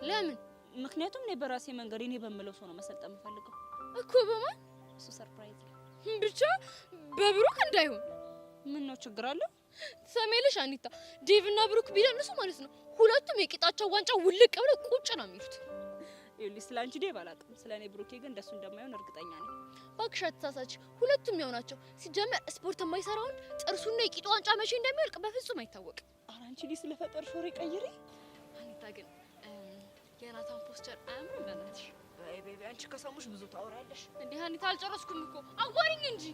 S12: ለምን?
S14: ምክንያቱም እኔ በራሴ መንገድ እኔ በምለው ሰው ነው መሰልጠን የምፈልገው
S12: እኮ። በማን?
S14: እሱ ሰርፕራይዝ
S12: ብቻ በብሩክ እንዳይሆን።
S14: ምን ነው ችግር አለ?
S12: ሰሜልሽ አኒታ ዴቭ እና ብሩክ ቢደንሱ ማለት ነው ሁለቱም የቂጣቸው ዋንጫ ውልቅ ብለው ቁጭ ነው የሚሉት።
S14: ይኸውልሽ ስላንቺ ዴቭ አላውቅም፣ ስለኔ ብሩኬ ግን እንደሱ እንደማይሆን እርግጠኛ ነኝ።
S12: እባክሽ አትሳሳች፣ ሁለቱም ያው ናቸው። ሲጀመር ስፖርት የማይሰራውን ጥርሱና የቂጡ ዋንጫ መቼ እንደሚወልቅ በፍጹም አይታወቅም።
S14: ኧረ አንቺ ልጅ ስለፈጠርሽ ወሬ ቀይሪ።
S12: አኒታ ግን የናታን ፖስቸር አያምርም? በእናትሽ
S14: አይ ቤቢ አንቺ ከሰሙሽ ብዙ ታወራለሽ።
S12: እንዴ አኒታ አልጨረስኩም እኮ አዋሪኝ እንጂ።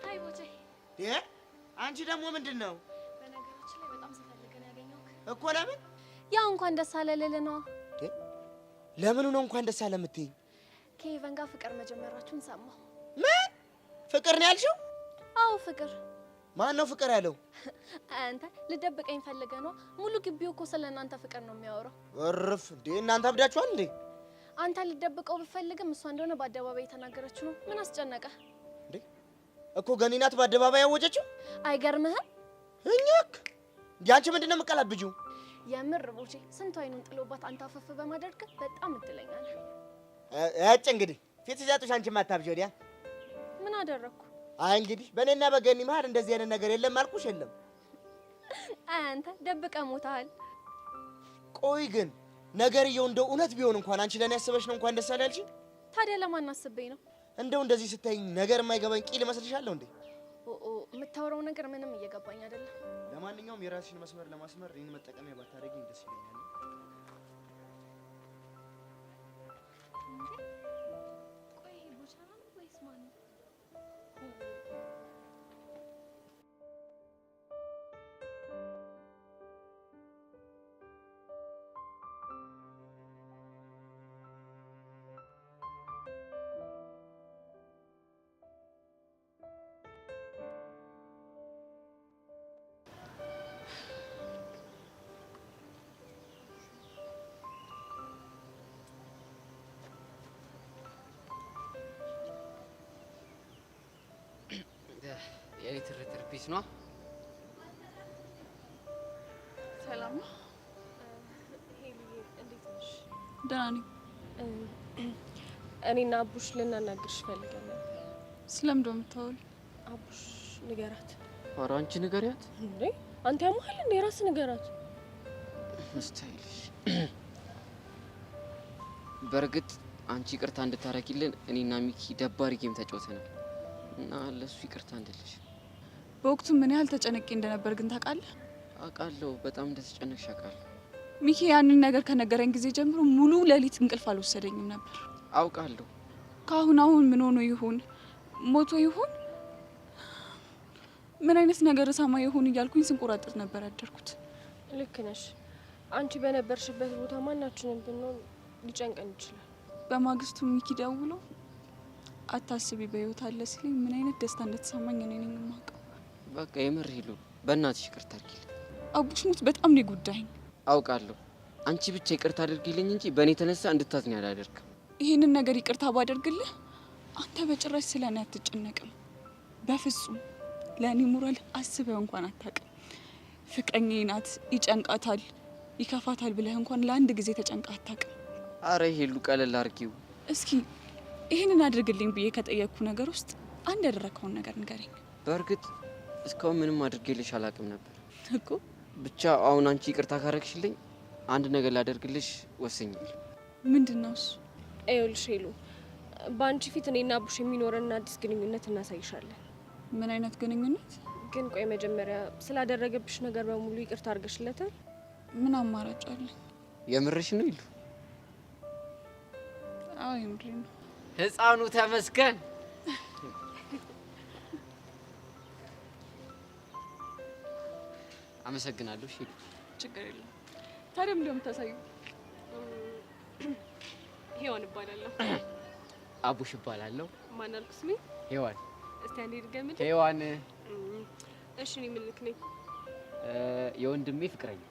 S5: አይ ቦቼ አንቺ ደግሞ ምንድን ነው?
S12: በነገራችን ላይ በጣም ስፈልገን ያገኘሁት
S5: እኮ። ለምን?
S9: ያው እንኳን ደስ አለ ልል ነዋ።
S5: ለምኑ ነው እንኳን ደስ አለ የምትይኝ?
S9: ከሄቨን ጋር ፍቅር መጀመራችሁን ሰማሁ።
S5: ምን ፍቅር ነው ያልሽው?
S9: አዎ ፍቅር።
S5: ማን ነው ፍቅር ያለው?
S9: አንተ ልደብቀኝ ፈልገ ነው? ሙሉ ግቢው እኮ ስለ እናንተ ፍቅር ነው የሚያወራው።
S5: እርፍ እንዴ! እናንተ አብዳችኋል እንዴ?
S9: አንተ ልደብቀው ብፈልግም እሷ እንደሆነ በአደባባይ የተናገረችው ነው። ምን አስጨነቀ
S5: እንዴ? እኮ ገኒ ናት በአደባባይ ያወጀችው።
S9: አይገርምህም?
S5: እኛክ ያንቺ ምንድነው የምቀላብጂው?
S9: የምር ቦቼ ስንቱ አይኑን ጥሎባት አንተ አፈፍ በማድረግ በጣም እድለኛ ነህ።
S5: ያጭ እንግዲህ ፊት ሲሰጡሽ አንቺ ማታብጂ ወዲያ
S11: ምን አደረኩ?
S5: አይ እንግዲህ በእኔና በገኒ መሀል እንደዚህ አይነት ነገር የለም አልኩሽ። የለም
S11: አንተ ደብቀ ሞታል።
S5: ቆይ ግን ነገርየው እንደው እውነት ቢሆን እንኳን አንቺ ለኔ ያስበሽ ነው እንኳን ደስ አላለሽ?
S11: ታዲያ ለማን አስበኝ ነው?
S5: እንደው እንደዚህ ስታይ ነገር የማይገባኝ ቂል መስልሻለሁ እንዴ?
S11: የምታወራው ነገር ምንም እየገባኝ አይደለም።
S5: ለማንኛውም የራስሽን መስመር ለማስመር እኔን መጠቀሚያ ባታደርጊኝ ደስ ይለኛል።
S11: ቆይ ቦቻራ ነው ወይስ ማን ነው?
S6: የሊትሬቸር ፒስ ነው።
S4: ሰላም ነው?
S11: ሄሉዬ እንዴት ነሽ?
S4: ደህና ነኝ።
S11: እኔና አቡሽ ልናናግርሽ ፈልገን ነበር።
S4: ስለምንድን ነው የምታወሪው?
S11: አቡሽ ንገራት።
S6: ኧረ አንቺ ንገሪያት
S11: እንዴ! አንተ ያመሃል እንዴ? ራስ ንገራት።
S6: ስታይልሽ። በእርግጥ አንቺ ይቅርታ እንድታረጊልን እኔና ሚኪ ደባሪ ጌም ተጫውተናል እና ለሱ ይቅርታ እንድልሽ።
S8: በወቅቱ ምን ያህል ተጨነቄ እንደነበር ግን ታውቃለህ?
S6: አውቃለሁ፣ በጣም እንደተጨነቅሽ አውቃለሁ።
S8: ሚኪ ያንን ነገር ከነገረኝ ጊዜ ጀምሮ ሙሉ ሌሊት እንቅልፍ አልወሰደኝም ነበር።
S6: አውቃለሁ።
S8: አሁን ምን ሆኖ ይሆን? ሞቶ ይሆን? ምን አይነት ነገር ሳማ ይሆን እያልኩኝ ስንቆራጥር ነበር ያደርኩት።
S11: ልክ ነሽ። አንቺ በነበርሽበት ቦታ ማናችንም ብንሆን ሊጨንቀን ይችላል።
S8: በማግስቱ ሚኪ ደውሎ አታስቢ በህይወት አለ ሲለኝ ምን አይነት ደስታ እንደተሰማኝ እኔ ነኝ የማውቀው።
S6: በቃ የምር ሄሉ፣ በእናትሽ ይቅርታ አድርጊልኝ።
S8: አቡሽ ሙት በጣም ነው ጉዳይ።
S6: አውቃለሁ። አንቺ ብቻ ይቅርታ አድርጊልኝ እንጂ በእኔ የተነሳ እንድታዝኝ አላደርግም።
S8: ይህንን ነገር ይቅርታ ባደርግልህ አንተ በጭራሽ ስለኔ አትጨነቅም። በፍጹም ለእኔ ሞራል አስበህ እንኳን አታውቅም። ፍቅረኛዬ ናት፣ ይጨንቃታል፣ ይከፋታል ብለህ እንኳን ለአንድ ጊዜ ተጨንቃ አታውቅም።
S6: አረ ሄሉ ቀለል አድርጊው
S8: እስኪ። ይህንን አድርግልኝ ብዬ ከጠየቅኩ ነገር ውስጥ አንድ ያደረከውን ነገር ንገረኝ።
S6: በእርግጥ እስካሁን ምንም አድርጌልሽ አላውቅም ነበር
S8: እኮ።
S6: ብቻ አሁን አንቺ ይቅርታ ካረግሽልኝ አንድ ነገር ላደርግልሽ ወሰኛለሁ።
S8: ምንድን ነው እሱ?
S11: ይኸውልሽ ሄሉ፣ በአንቺ ፊት እኔና አቡሽ የሚኖረን አዲስ ግንኙነት እናሳይሻለን።
S8: ምን አይነት ግንኙነት?
S11: ግን ቆይ መጀመሪያ ስላደረገብሽ ነገር በሙሉ ይቅርታ አድርገሽለታል?
S8: ምን አማራጭ አለ?
S6: የምርሽ ነው ይሉ?
S8: አዎ የምሬ ነው።
S6: ህፃኑ ተመስገን። አመሰግናለሁ። እሺ
S8: ችግር የለም። ታዲያ ምንድን ነው የምታሳየው?
S11: ሄዋን እባላለሁ።
S6: አቡሽ እባላለሁ።
S11: ማን አልኩ ስሜ?
S6: ሄዋን።
S11: እስቲ አንዴ ድገምልኝ።
S6: ሄዋን።
S11: እሺ እኔ ምን ልክ ነኝ?
S6: የወንድሜ ፍቅረኛ።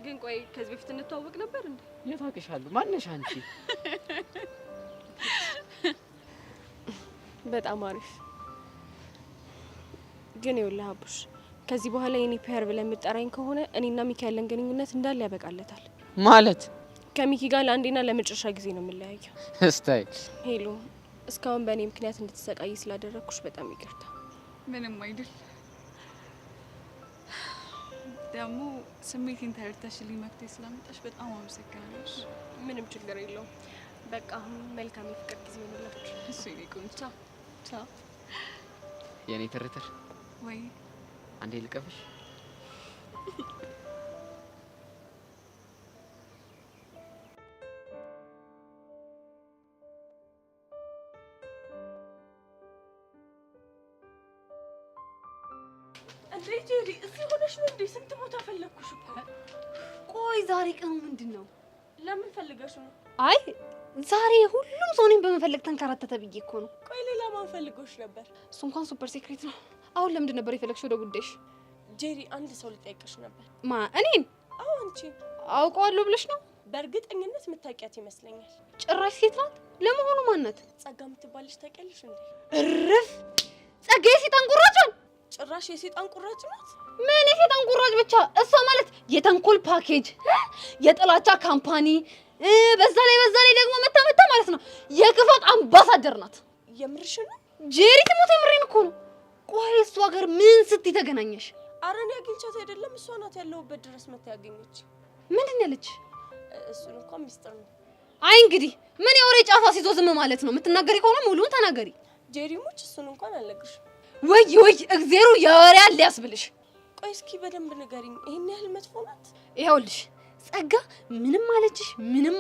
S11: ግን ቆይ ከዚህ በፊት እንተዋወቅ ነበር እንዴ?
S6: የት አውቅሻለሁ? ማነሽ አንቺ?
S11: በጣም አሪፍ። ግን ይኸውልህ አቡሽ፣ ከዚህ በኋላ የኔ ፔር ብለህ የምጠራኝ ከሆነ እኔና ሚኪ ያለን ግንኙነት እንዳለ ያበቃለታል።
S6: ማለት
S11: ከሚኪ ጋር ለአንዴና ለመጨረሻ ጊዜ ነው የምንለያየው።
S6: እስታይ
S11: ሄሉ፣ እስካሁን በእኔ ምክንያት እንድትሰቃይ ስላደረግኩሽ በጣም ይቅርታ።
S8: ምንም አይደል። ደግሞ ስሜቴን ተረድተሽልኝ መፍትሄ ስላመጣሽ በጣም አመሰግናለሁ።
S11: ምንም ችግር የለውም። በቃ አሁን መልካም የፍቅር ጊዜ ይሆንላችሁ።
S8: እሱ ይቆይ። ቻው ቻው።
S6: የኔ ትርትር
S8: ወይ
S6: አንዴ ልቀፍሽ።
S2: እንዴ ጄሪ፣ እዚህ ሆነሽ ነው እንዴ? ስንት ቦታ ፈለግኩሽ እኮ።
S15: ቆይ ዛሬ ቀኑ ምንድን ነው?
S2: ለምን ፈልገሽ ነው?
S15: አይ ዛሬ ሁሉም ሰው እኔን በመፈለግ ተንከራተተ ብዬ እኮ ነው።
S2: ቆይ ሌላ ማን ፈልጎሽ ነበር?
S15: እሱ እንኳን ሱፐር ሴክሬት ነው። አሁን ለምንድን ነበር የፈለግሽው ወደ ጉዳይሽ?
S2: ጄሪ፣ አንድ ሰው ልጠይቅሽ ነበር።
S15: ማ? እኔን?
S2: አዎ አንቺ።
S15: አውቀዋለሁ ብለሽ ነው?
S2: በእርግጠኝነት የምታውቂያት ይመስለኛል።
S15: ጭራሽ ሴት ናት? ለመሆኑ ማናት?
S2: ጸጋ የምትባልሽ ታውቂያለሽ እንዴ?
S15: እርፍ! ጸጋ የሴጣን ቁራጭ!
S2: ጭራሽ የሴጣን ቁራጭ ናት?
S15: ምን የሴጣን ቁራጭ ብቻ? እሷ ማለት የተንኮል ፓኬጅ፣ የጥላቻ ካምፓኒ፣ በዛ ላይ ደግሞ መታ ማለት ነው የክፋት አምባሳደር ናት።
S11: የምርሽ ነው?
S15: ጄሪ ትሞት የምሬን እኮ ነው። ቆይ እሷ ጋር ምን ስትይ ተገናኘሽ?
S11: ኧረ እኔ አግኝቻት አይደለም እሷ ናት ያለሁበት ድረስ መታ ያገኘች።
S15: ምንድን ያለች?
S11: እሱን እንኳን ሚስጥር ነው።
S15: አይ እንግዲህ ምን የወሬ ጫፋ ሲዞ ዝም ማለት ነው? የምትናገሪ ከሆነ ሙሉውን ተናገሪ።
S11: ጄሪሞች እሱን እንኳን አልነግርሽም።
S15: ወይ እግዜሩ የወሬ አለ ያስብልሽ።
S11: ቆይ እስኪ በደንብ ንገሪኝ፣ ይሄን ያህል መጥፎ ናት?
S15: ይኸውልሽ ጸጋ ምንም አለችሽ ምንም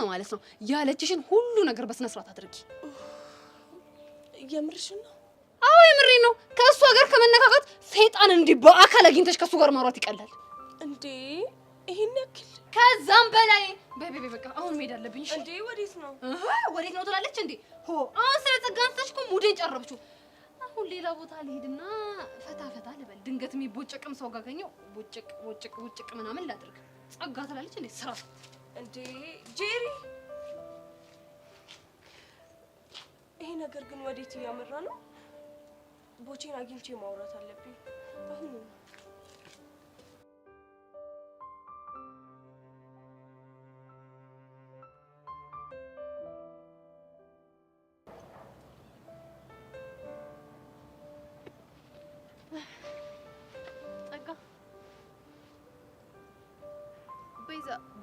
S15: ማለት ነው ያለችሽን ሁሉ ነገር በስነ ስርዓት አድርጊ።
S11: የምርሽን ነው?
S15: አዎ የምሬን ነው። ከእሷ ጋር ከመነካካት ሰይጣን እንዲህ በአካል አግኝተሽ ከእሱ ጋር ማውራት ይቀላል
S11: እንዴ? ይሄን ያክል?
S15: ከዛም በላይ በቃ አሁን መሄድ አለብኝ።
S11: እንዴ ወዴት ነው?
S15: ወዴት ነው ትላለች እንዴ? አሁን ስለ ጸጋ አንስተሽ እኮ ሙዴን ጨረብችው። አሁን ሌላ ቦታ ልሄድና ፈታ ልበል። ድንገት የሚቦጨቅም ሰው ጋር ካገኘው ቦጭቅ ምናምን ላድርግ። ጸጋ ትላለች እንዴ? ስራ
S11: እንዴ ጄሪ፣ ይሄ ነገር ግን ወዴት እያመራ ነው? ቦቼን አግኝቼ ማውራት አለብኝ አሁን።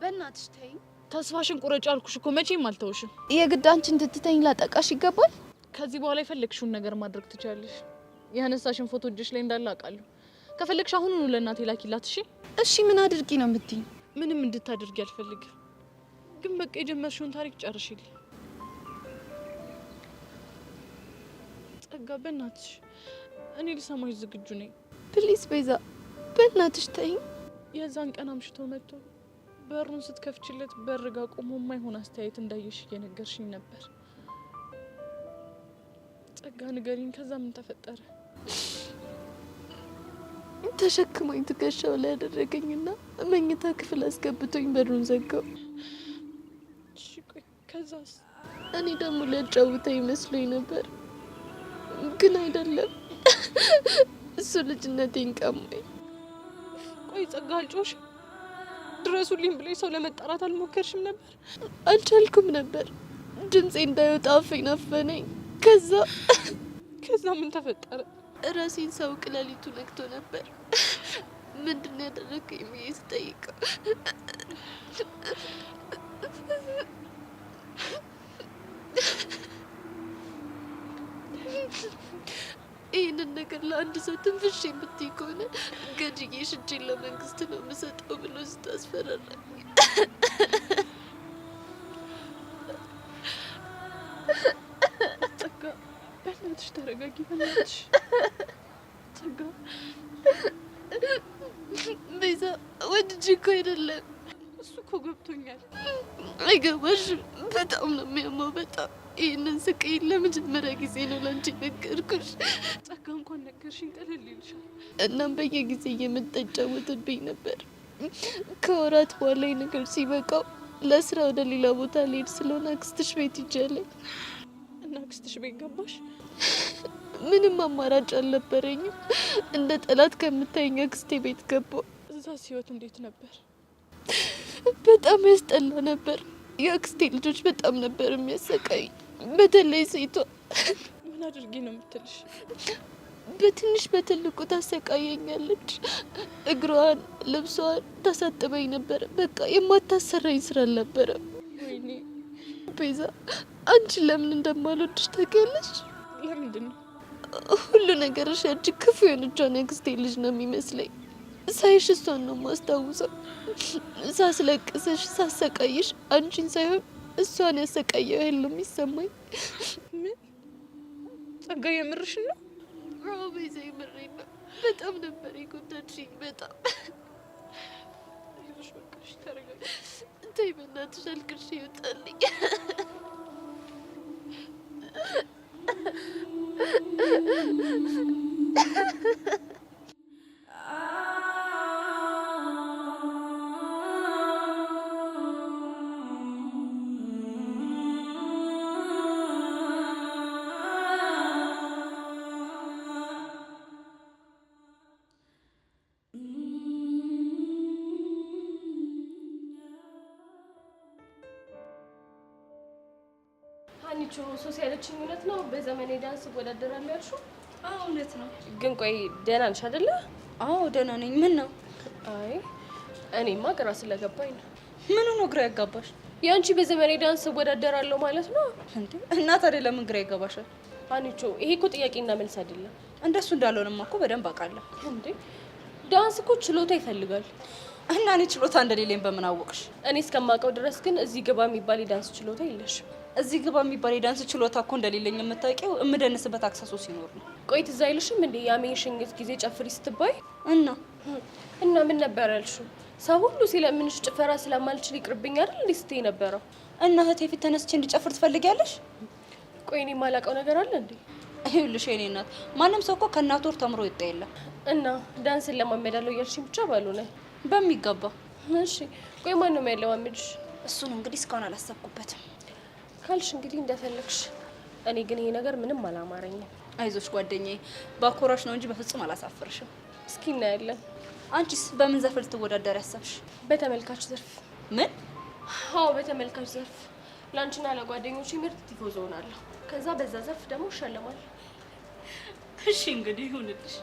S4: በእናትሽ ተይኝ። ተስፋሽን ቁረጭ አልኩሽ እኮ መቼም አልተውሽም።
S14: የግድ አንቺን ትትተኝ ላጠቃሽ ይገባል?
S4: ከዚህ በኋላ የፈለግሽውን ነገር ማድረግ ትችያለሽ። ያነሳሽን ፎቶ እጅሽ ላይ እንዳለ አውቃለሁ። ከፈለግሽ አሁኑኑ ለእናቴ ላኪላት።
S14: እሺ ምን አድርጊ ነው የምትይኝ?
S4: ምንም እንድታደርጊ አልፈልግም፣ ግን በቃ የጀመርሽውን ታሪክ ጨርሽልኝ። ጸጋ በእናትሽ እኔ ልሰማሽ ዝግጁ ነኝ።
S14: ፕሊዝ ቤዛ በእናትሽ ተይኝ።
S4: የዛን ቀን አምሽቶ መጥቶ በሩን ስትከፍችለት በርጋ ቆሞ የማይሆን አስተያየት እንዳየሽ እየነገርሽኝ ነበር። ጸጋ ንገሪኝ፣ ከዛ ምን ተፈጠረ?
S14: ተሸክሞኝ ትከሻው ላይ ያደረገኝና መኝታ ክፍል አስገብቶኝ በሩን ዘጋው።
S4: እሺ ቆይ ከዛስ?
S14: እኔ ደግሞ ሊያጫውተኝ መስሎኝ ነበር፣ ግን አይደለም። እሱ ልጅነቴን ቀማኝ።
S4: ቆይ ጸጋ አልጮሽ? ድረሱልኝ ብለሽ ሰው ለመጣራት አልሞከርሽም ነበር?
S14: አልቻልኩም ነበር። ድምጼ እንዳይወጣ አፌን አፈነኝ። ከዛ
S4: ምን ተፈጠረ?
S14: ራሴን ሳውቅ ሌሊቱ ነግቶ ነበር። ምንድን ነው ያደረገኝ ብዬ ስጠይቀው ይህንን ነገር ለአንድ ሰው ትንፍሽ የምትይ ከሆነ ገድዬ ሽጄን ለመንግስት ነው የምሰጠው ብሎ ስታስፈራራኝ
S4: ጸጋ በእናትሽ ተረጋጊ። በእናትሽ ጸጋ
S14: ቤዛ ወድጄ እኮ አይደለም።
S4: እሱ እኮ ገብቶኛል።
S14: አይገባሽም። በጣም ነው የሚያማው። በጣም ይህንን ስቃይ ለመጀመሪያ ጊዜ ነው ላንቺ ነገርኩሽ።
S4: ጸጋ እንኳን ነገርሽኝ ቀለል ይልሻል።
S14: እናም በየጊዜ እየመጣ ይጫወትብኝ ነበር። ከወራት በኋላ ነገር ሲበቃው ለስራ ወደ ሌላ ቦታ ልሄድ ስለሆነ አክስትሽ ቤት ይጃለኝ
S4: እና አክስትሽ ቤት ገባሽ?
S14: ምንም አማራጭ አልነበረኝም። እንደ ጠላት ከምታየኝ አክስቴ ቤት ገባሁ።
S4: እዛስ ህይወት እንዴት ነበር?
S14: በጣም ያስጠላ ነበር። የአክስቴ ልጆች በጣም ነበር የሚያሰቃይ፣ በተለይ ሴቷ።
S4: ምን አድርጊ ነው የምትልሽ?
S14: በትንሽ በትልቁ ታሰቃየኛለች። እግሯን፣ ልብሷን ታሳጥበኝ ነበር። በቃ የማታሰራኝ ስራ አልነበረም።
S4: ወይኔ
S14: ቤዛ፣ አንቺ ለምን እንደማልወድሽ ታውቂያለሽ?
S4: ለምንድን ነው?
S14: ሁሉ ነገርሽ ያቺ ክፉ የሆነቿን የአክስቴ ልጅ ነው የሚመስለኝ። ሳይሽ እሷን ነው የማስታውሰው። ሳስለቅስሽ፣ ሳሰቃይሽ አንቺን ሳይሆን እሷን ያሰቃየው ያህል ነው የሚሰማኝ።
S4: ምን? ጸጋ የምርሽን ነው?
S14: አዎ ቤዛ የምሬን ነው። በጣም ነበር የጎዳችኝ። በጣም
S4: ይኸውልሽ፣ በቃ እሺ ተረጋጊ።
S14: ተይ በእናትሽ፣ አልቅሽ ይወጣልኝ።
S11: አንቺ ሶስ ያለችኝ እውነት ነው? በዘመኔ ዳንስ ወዳደራለሁ ያልሽው?
S8: አዎ እውነት ነው።
S11: ግን ቆይ ደህና ነሽ አይደለ?
S8: አዎ ደህና ነኝ። ምን ነው?
S11: አይ እኔማ ግራ ስለገባኝ ነው።
S8: ምኑ ነው ግራ ያጋባሽ?
S11: ያንቺ በዘመኔ ዳንስ ወዳደራለሁ ማለት ነው
S8: እንዴ? እና ታዲያ ለምን ግራ ይገባሻል?
S11: አንቺ ይሄ እኮ ጥያቄና መልስ አይደለም።
S8: እንደሱ እንዳልሆነማ እኮ በደንብ አውቃለሁ።
S11: እንዴ ዳንስ እኮ ችሎታ ይፈልጋል።
S8: እና እኔ ችሎታ እንደሌለኝ በምን አወቅሽ?
S11: እኔ እስከማውቀው ድረስ ግን እዚህ ግባ የሚባል የዳንስ ችሎታ የለሽም።
S8: እዚህ ግባ የሚባል የዳንስ ችሎታ እኮ እንደሌለኝ የምታውቂው የምደንስበት አክሰሶ ሲኖር ነው።
S11: ቆይ ትዝ አይልሽም እንዴ ያሜን ሽኝት ጊዜ ጨፍሪ ስትባይ?
S8: እና
S11: ምን ነበር ያልሽው? ሰው ሁሉ ሲለምንሽ ጭፈራ ስለማልችል ይቅርብኝ አይደል እንዴ ስትይ ነበረው?
S8: እና እህቴ ፊት ተነስቼ እንድጨፍር ትፈልጊያለሽ?
S11: ቆይ እኔ የማላውቀው ነገር አለ እንዴ?
S8: ይኸውልሽ የኔ እናት ማንም ሰው እኮ ከእናቱ ወር ተምሮ ይወጣ የለም።
S11: እና ዳንስን ለማመዳለው እያልሽኝ ብቻ ባልሆነ
S8: በሚገባ።
S11: እሺ ቆይ ማን ነው የሚያለማምድሽ?
S8: እሱን እንግዲህ እስካሁን አላሰብኩበትም
S11: ካልሽ እንግዲህ እንደፈለግሽ። እኔ ግን ይሄ ነገር ምንም አላማረኝም።
S8: አይዞሽ ጓደኛዬ፣ ባኮራሽ ነው እንጂ በፍጹም አላሳፍርሽም።
S11: እስኪ እናያለን።
S8: አንቺስ በምን ዘርፍ ልትወዳደር ያሰብሽ?
S11: በተመልካች ዘርፍ።
S8: ምን?
S11: አዎ በተመልካች ዘርፍ። ላንቺና ለጓደኞቼ ምርጥ ቲፎዞ ሆናለሁ። ከዛ በዛ ዘርፍ ደግሞ እሸለማለሁ።
S8: እሺ እንግዲህ ይሁንልሽ።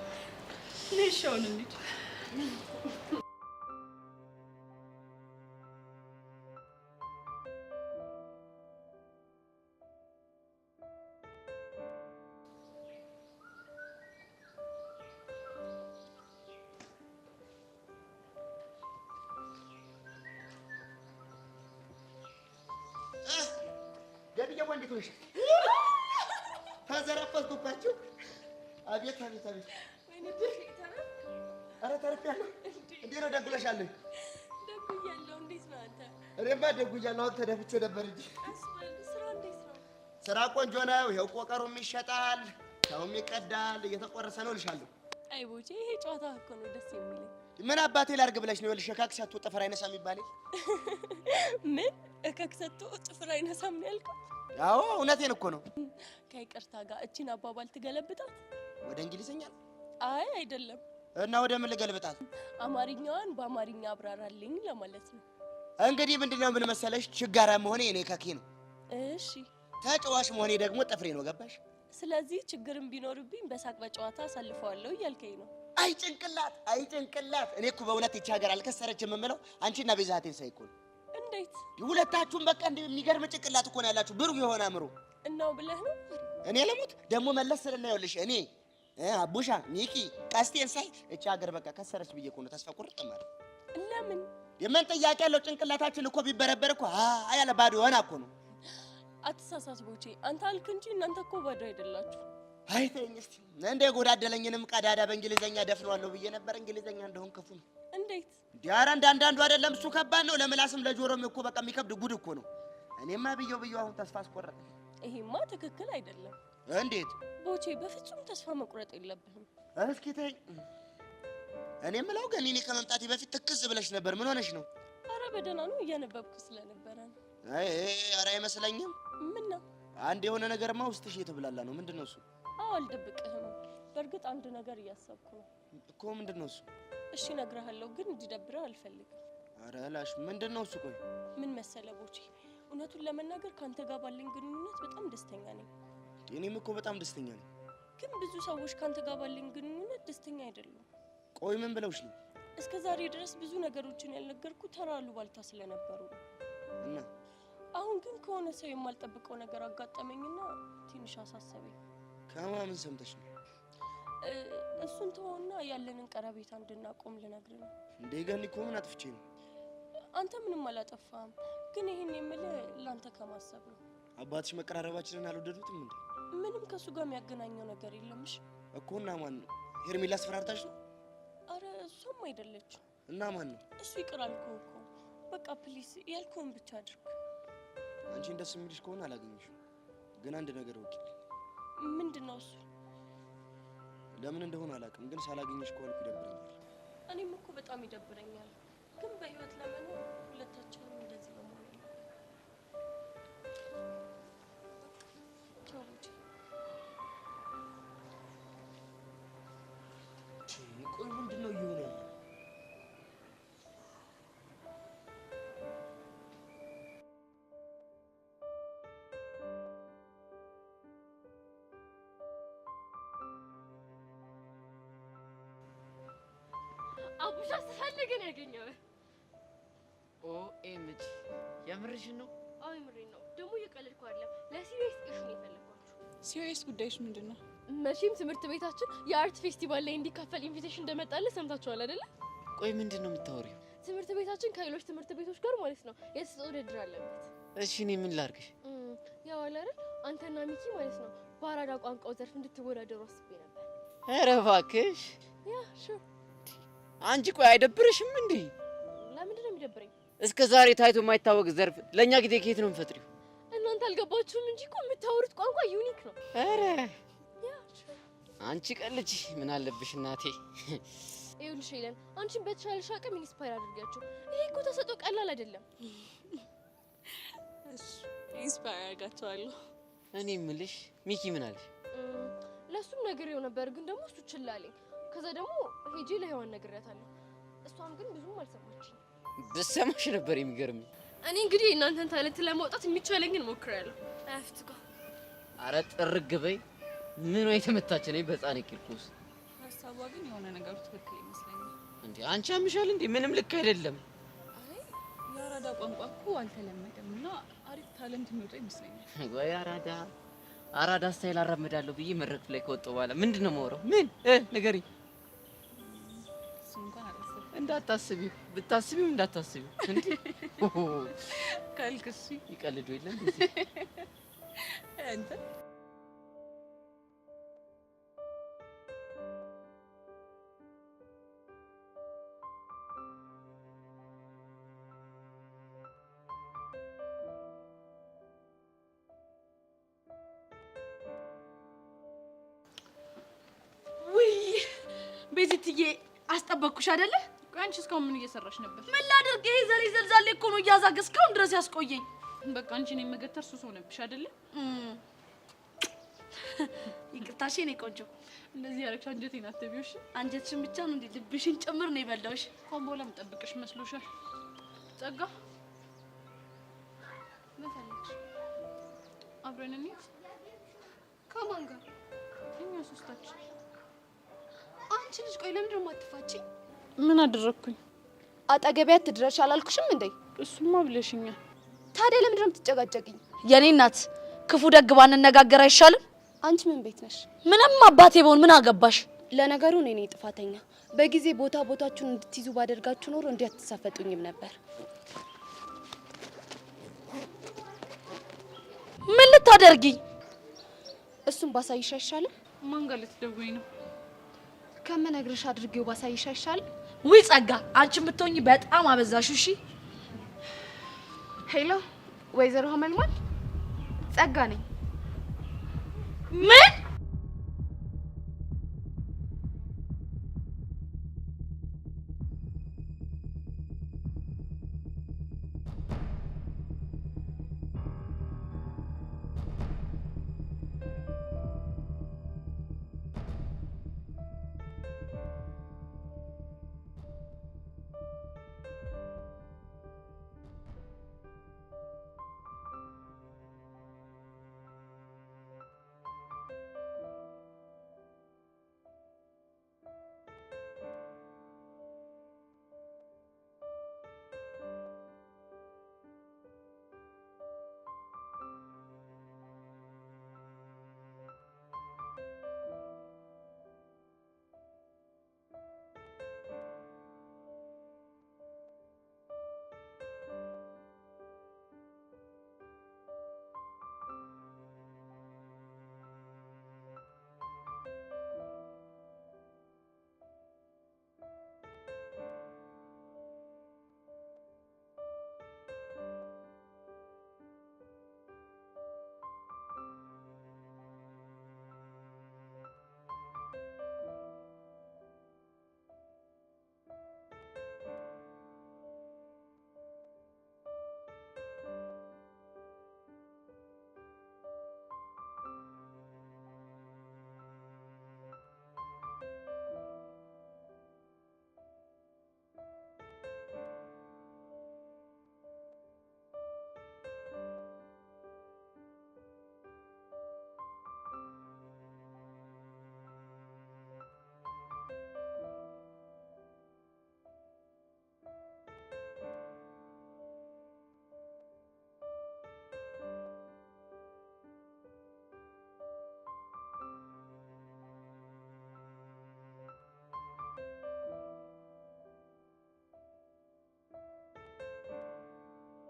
S8: ነሻውን እንዴ?
S5: ገብዬ ወንድ ትሆንሽ ተዘረፈስኩባችሁ። አቤት አቤት አቤት! ኧረ ተርፌያለሁ። እንዴት ነው ደጉለሻለሁ?
S11: ደጉያለሁ። እንዴት ነው አንተ?
S5: እኔማ ደጉያለሁ። አሁን ተደፍቼ ነበር እንጂ።
S11: ስራ እንዴት ነው?
S5: ስራ ቆንጆ ነው። ይኸው ቆቀሩም ይሸጣል፣ ሰውም ይቀዳል፣ እየተቆረሰ ነው እልሻለሁ።
S11: አይ ቦቼ፣ ይሄ ጨዋታ እኮ ነው ደስ የሚለኝ።
S5: ምን አባቴ ላድርግ ብለሽ ነው? ይኸውልሽ እካክ ሰጥቶ ጥፍር አይነሳም ይባል።
S11: ምን እካክ ሰጥቶ ጥፍር አይነሳም ነው ያልከው?
S5: አዎ እውነቴን እኮ ነው።
S11: ከይቅርታ ጋር እቺን አባባል ትገለብጣት
S5: ወደ እንግሊዝኛ?
S11: አይ አይደለም።
S5: እና ወደ ምን ልገልብጣት?
S11: አማርኛዋን በአማርኛ አብራራልኝ ለማለት ነው።
S5: እንግዲህ ምንድነው ምን መሰለሽ፣ ችጋራ መሆኔ እኔ ከኬ ነው።
S11: እሺ
S5: ተጫዋች መሆኔ ደግሞ ጥፍሬ ነው። ገባሽ?
S11: ስለዚህ ችግርም ቢኖርብኝ በሳቅ በጨዋታ አሳልፈዋለሁ እያልከኝ ነው።
S5: አይ ጭንቅላት፣ አይ ጭንቅላት! እኔ እኮ በእውነት ይቺ ሀገር አልከሰረችም የምለው አንቺና ቤዛቴን ሳይ እኮ ነው።
S11: እንዴት?
S5: ሁለታችሁም በቃ እንደ የሚገርም ጭንቅላት እኮ ነው ያላችሁ፣ ብሩህ የሆነ አእምሮ።
S11: እናው ብለህ ነው?
S5: እኔ ለሙት ደግሞ መለስ ስልና ይኸውልሽ እኔ አቡሻ ሚኪ ቀስቴን ሳይ እቺ ሀገር በቃ ከሰረች ብዬ እኮ ነው ተስፋ ቁርጥ ማለት።
S11: ለምን?
S5: የምን ጥያቄ ያለው? ጭንቅላታችን እኮ ቢበረበር እኮ ያለ ባዶ የሆነ እኮ ነው።
S11: አትሳሳት ቦቼ፣ አንተ አልክ እንጂ እናንተ እኮ ባዶ አይደላችሁ።
S5: አይ ተይኝ እስቲ። እንደ ጎዳደለኝንም ቀዳዳ በእንግሊዘኛ ደፍነዋለሁ ብዬ ነበር። እንግሊዘኛ እንደሆን ክፉ ነው።
S11: እንዴት?
S5: ዲያራ እንዳንዳንዱ አይደለም። እሱ ከባድ ነው። ለምላስም ለጆሮም እኮ በቃ የሚከብድ ጉድ እኮ ነው። እኔማ ብየው አሁን ተስፋ አስቆረጠ።
S11: ይሄማ ትክክል አይደለም።
S5: እንዴት?
S11: ቦቼ በፍጹም ተስፋ መቁረጥ የለብህም።
S5: እስኪ ተይ። እኔ የምለው ግን እኔ ከመምጣቴ በፊት ትክዝ ብለሽ ነበር። ምን ሆነሽ ነው?
S11: አረ በደህና ነው፣ እያነበብኩ ስለነበረ ነው።
S5: አይ አረ አይመስለኝም።
S11: ምን ነው?
S5: አንድ የሆነ ነገርማ ውስጥሽ እየተብላላ ነው። ምንድን ነው እሱ?
S11: አዎ አልደብቅህም። በእርግጥ አንድ ነገር እያሰብኩ ነው
S5: እኮ። ምንድን ነው እሱ?
S11: እሺ እነግርሃለሁ፣ ግን እንዲደብርህ አልፈልግም።
S5: አረ ላሽ ምንድን ነው እሱ? ቆይ
S11: ምን መሰለ ቦቼ፣ እውነቱን ለመናገር ካንተ ጋር ባለኝ ግንኙነት በጣም ደስተኛ ነኝ።
S5: እኔም እኮ በጣም ደስተኛ ነኝ።
S11: ግን ብዙ ሰዎች ካንተ ጋር ባለኝ ግንኙነት ደስተኛ አይደሉም።
S5: ቆይ ምን ብለውሽ ነው?
S11: እስከ ዛሬ ድረስ ብዙ ነገሮችን ያልነገርኩ ተራ አሉባልታ ስለነበሩ ነው።
S5: እና
S11: አሁን ግን ከሆነ ሰው የማልጠብቀው ነገር አጋጠመኝና ትንሽ አሳሰበኝ።
S5: ከማን ሰምተሽ ነው?
S11: እሱን ተወውና ያለንን ቀረቤታ እንድናቆም ልነግርህ ነው።
S5: እንዴ ገኒ እኮ ምን አጥፍቼ ነው?
S11: አንተ ምንም አላጠፋህም። ግን ይሄን የምልህ ላንተ ከማሰብ ነው።
S5: አባትሽ መቀራረባችንን አልወደዱትም እንዴ?
S11: ምንም ከሱ ጋር የሚያገናኘው ነገር የለምሽ
S5: እኮ። እና ማን ነው? ሄርሜላ አስፈራርታሽ ነው?
S11: አረ እሷም አይደለችም።
S5: እና ማን ነው?
S11: እሱ ይቅር አልኩህ እኮ። በቃ ፕሊስ ያልኩህን ብቻ አድርግ።
S5: አንቺን ደስ የሚልሽ ከሆነ አላገኘሽም። ግን አንድ ነገር ወቂ።
S11: ምንድን ነው እሱ?
S5: ለምን እንደሆነ አላውቅም፣ ግን ሳላገኘሽ ከሆንኩ ይደብረኛል።
S11: እኔም እኮ በጣም ይደብረኛል። ግን በህይወት ለመኖር ሁለታችንም እንደዚህ በመሆን
S5: ቆይ ምንድን ነው እየሆነ ያለው?
S12: አቡሻ ስፈልግ ነው ያገኘው።
S6: ኦኤምጂ የምርሽን ነው?
S12: አዎ የምሬን ነው። ደግሞ እየቀለድኩ አይደለም። ለሲሪየስ ኢሹ ነው የፈለኳችሁ።
S8: ሲሪየስ ጉዳይሽ ምንድን ነው?
S12: መቼም ትምህርት ቤታችን የአርት ፌስቲቫል ላይ እንዲካፈል ኢንቪቴሽን እንደመጣለ ሰምታችኋል አይደለ?
S6: ቆይ ምንድን ነው የምታወሪው?
S12: ትምህርት ቤታችን ከሌሎች ትምህርት ቤቶች ጋር ማለት ነው የተሰጠው ውድድር አለበት።
S6: እሺ እኔ ምን ላድርግሽ?
S12: ያው አለ አይደል አንተና ሚኪ ማለት ነው በአራዳ ቋንቋው ዘርፍ እንድትወዳደሩ አስቤ ነበር።
S6: ኧረ እባክሽ
S12: ያ ሹር
S6: አንቺ ቆይ አይደብርሽም እንዴ?
S12: ለምንድን ነው የሚደብረኝ?
S6: እስከ ዛሬ ታይቶ የማይታወቅ ዘርፍ ለእኛ ጊዜ ከየት ነው የምፈጥሪው?
S12: እናንተ አልገባችሁም እንጂ እኮ የምታወሩት ቋንቋ ዩኒክ ነው።
S6: ኧረ አንቺ ቀልጂ ምን አለብሽ እናቴ።
S12: ይኸውልሽ ሄለን አንቺን በተሻለሽ አቅም ኢንስፓየር አድርጊያቸው። ይሄ እኮ ተሰጥኦ ቀላል አይደለም።
S8: እሺ ኢንስፓየር አድርጋቸዋለሁ።
S6: እኔ የምልሽ ሚኪ ምን አለሽ?
S12: ለሱም ነግሬው ነበር ግን ደግሞ እሱ ችላ አለኝ። ከዛ ደግሞ ሄጄ ለሔዋን ነግሬያታለሁ። እሷም ግን ብዙም አልሰማችኝ።
S6: ብትሰማሽ ነበር የሚገርምኝ።
S12: እኔ እንግዲህ እናንተን ታለንት ለማውጣት የሚቻለኝን ሞክሬያለሁ። አፍትካ
S6: አረ ጥርግ በይ። ምን ወይ ተመታች ነኝ በህፃን ቂርቆስ።
S8: ሀሳቧ ግን የሆነ ነገሩ ትክክል ይመስለኛል።
S6: እንዴ አንቺ አምሻል እንዴ? ምንም ልክ አይደለም።
S8: አይ የአራዳ ቋንቋ እኮ አልተለመደም እና አሪፍ ታለንት የሚወጣ ይመስለኛል።
S6: ወይ አራዳ ስታይል አራምዳለሁ ብዬ መድረክ ላይ ከወጣሁ በኋላ ምንድን ነው የማወራው? ምን ንገሪኝ።
S8: እሱን እንኳን አላሰብኩም።
S6: እንዳታስቢው ብታስቢው እንዳታስቢው እንዴ
S8: ካልክሽ
S6: ይቀልዱ የለም
S8: አንተ
S2: ቤዚትዬ አስጠበቅኩሽ አይደለ?
S4: ቆይ አንቺ እስካሁን ምን እየሰራሽ ነበር?
S2: ምን ላድርግ? ይሄ ዘሬ ዘልዛሌ እኮ ነው እያዛገ እስካሁን ድረስ ያስቆየኝ።
S4: በቃ አንቺን የመገተር ሱስ ሆነብሽ አይደለ?
S2: ይቅርታሽ የኔ ቆንጆ።
S4: እንደዚህ ያረግሽ አንጀቴን አትቢውሽ።
S2: አንጀትሽን ብቻ ነው እንዴ ልብሽን ጭምር ነው የበላውሽ።
S4: እንኳን በኋላ የምጠብቅሽ መስሎሻል? ጸጋ ምን ፈልግሽ? አብረን እንሂድ።
S12: ከማን ጋር?
S4: እኛ ሶስታችን።
S12: አንቺ ልጅ ቆይ ለምንድን ነው የማትፋቺኝ?
S4: ምን አደረኩኝ?
S12: አጠገቤ አትድረሽ አላልኩሽም እንዴ?
S4: እሱማ ብለሽኛል።
S12: ታዲያ ለምንድን ነው የምትጨቃጨቂኝ?
S2: የኔ እናት ክፉ ደግ ባንነጋገር አይሻልም?
S12: አንቺ ምን ቤት ነሽ?
S2: ምንም አባቴ በሆን ምን አገባሽ?
S12: ለነገሩ እኔ ነኝ ጥፋተኛ። በጊዜ ቦታችሁን እንድትይዙ ባደርጋችሁ ኖሮ እንዲህ አትሳፈጡኝም ነበር።
S2: ምን ልታደርጊ?
S12: እሱን ባሳይሽ አይሻልም?
S4: ማን ጋር ልትደውይ ነው?
S12: ከመነግርሽ አድርጌው ባሳይሽ አይሻልም?
S2: ውይ ጸጋ፣ አንቺ ብትሆኚ በጣም አበዛሽ። እሺ
S12: ሄሎ፣ ወይዘሮ ሀመልማል ጸጋ ነኝ።
S2: ምን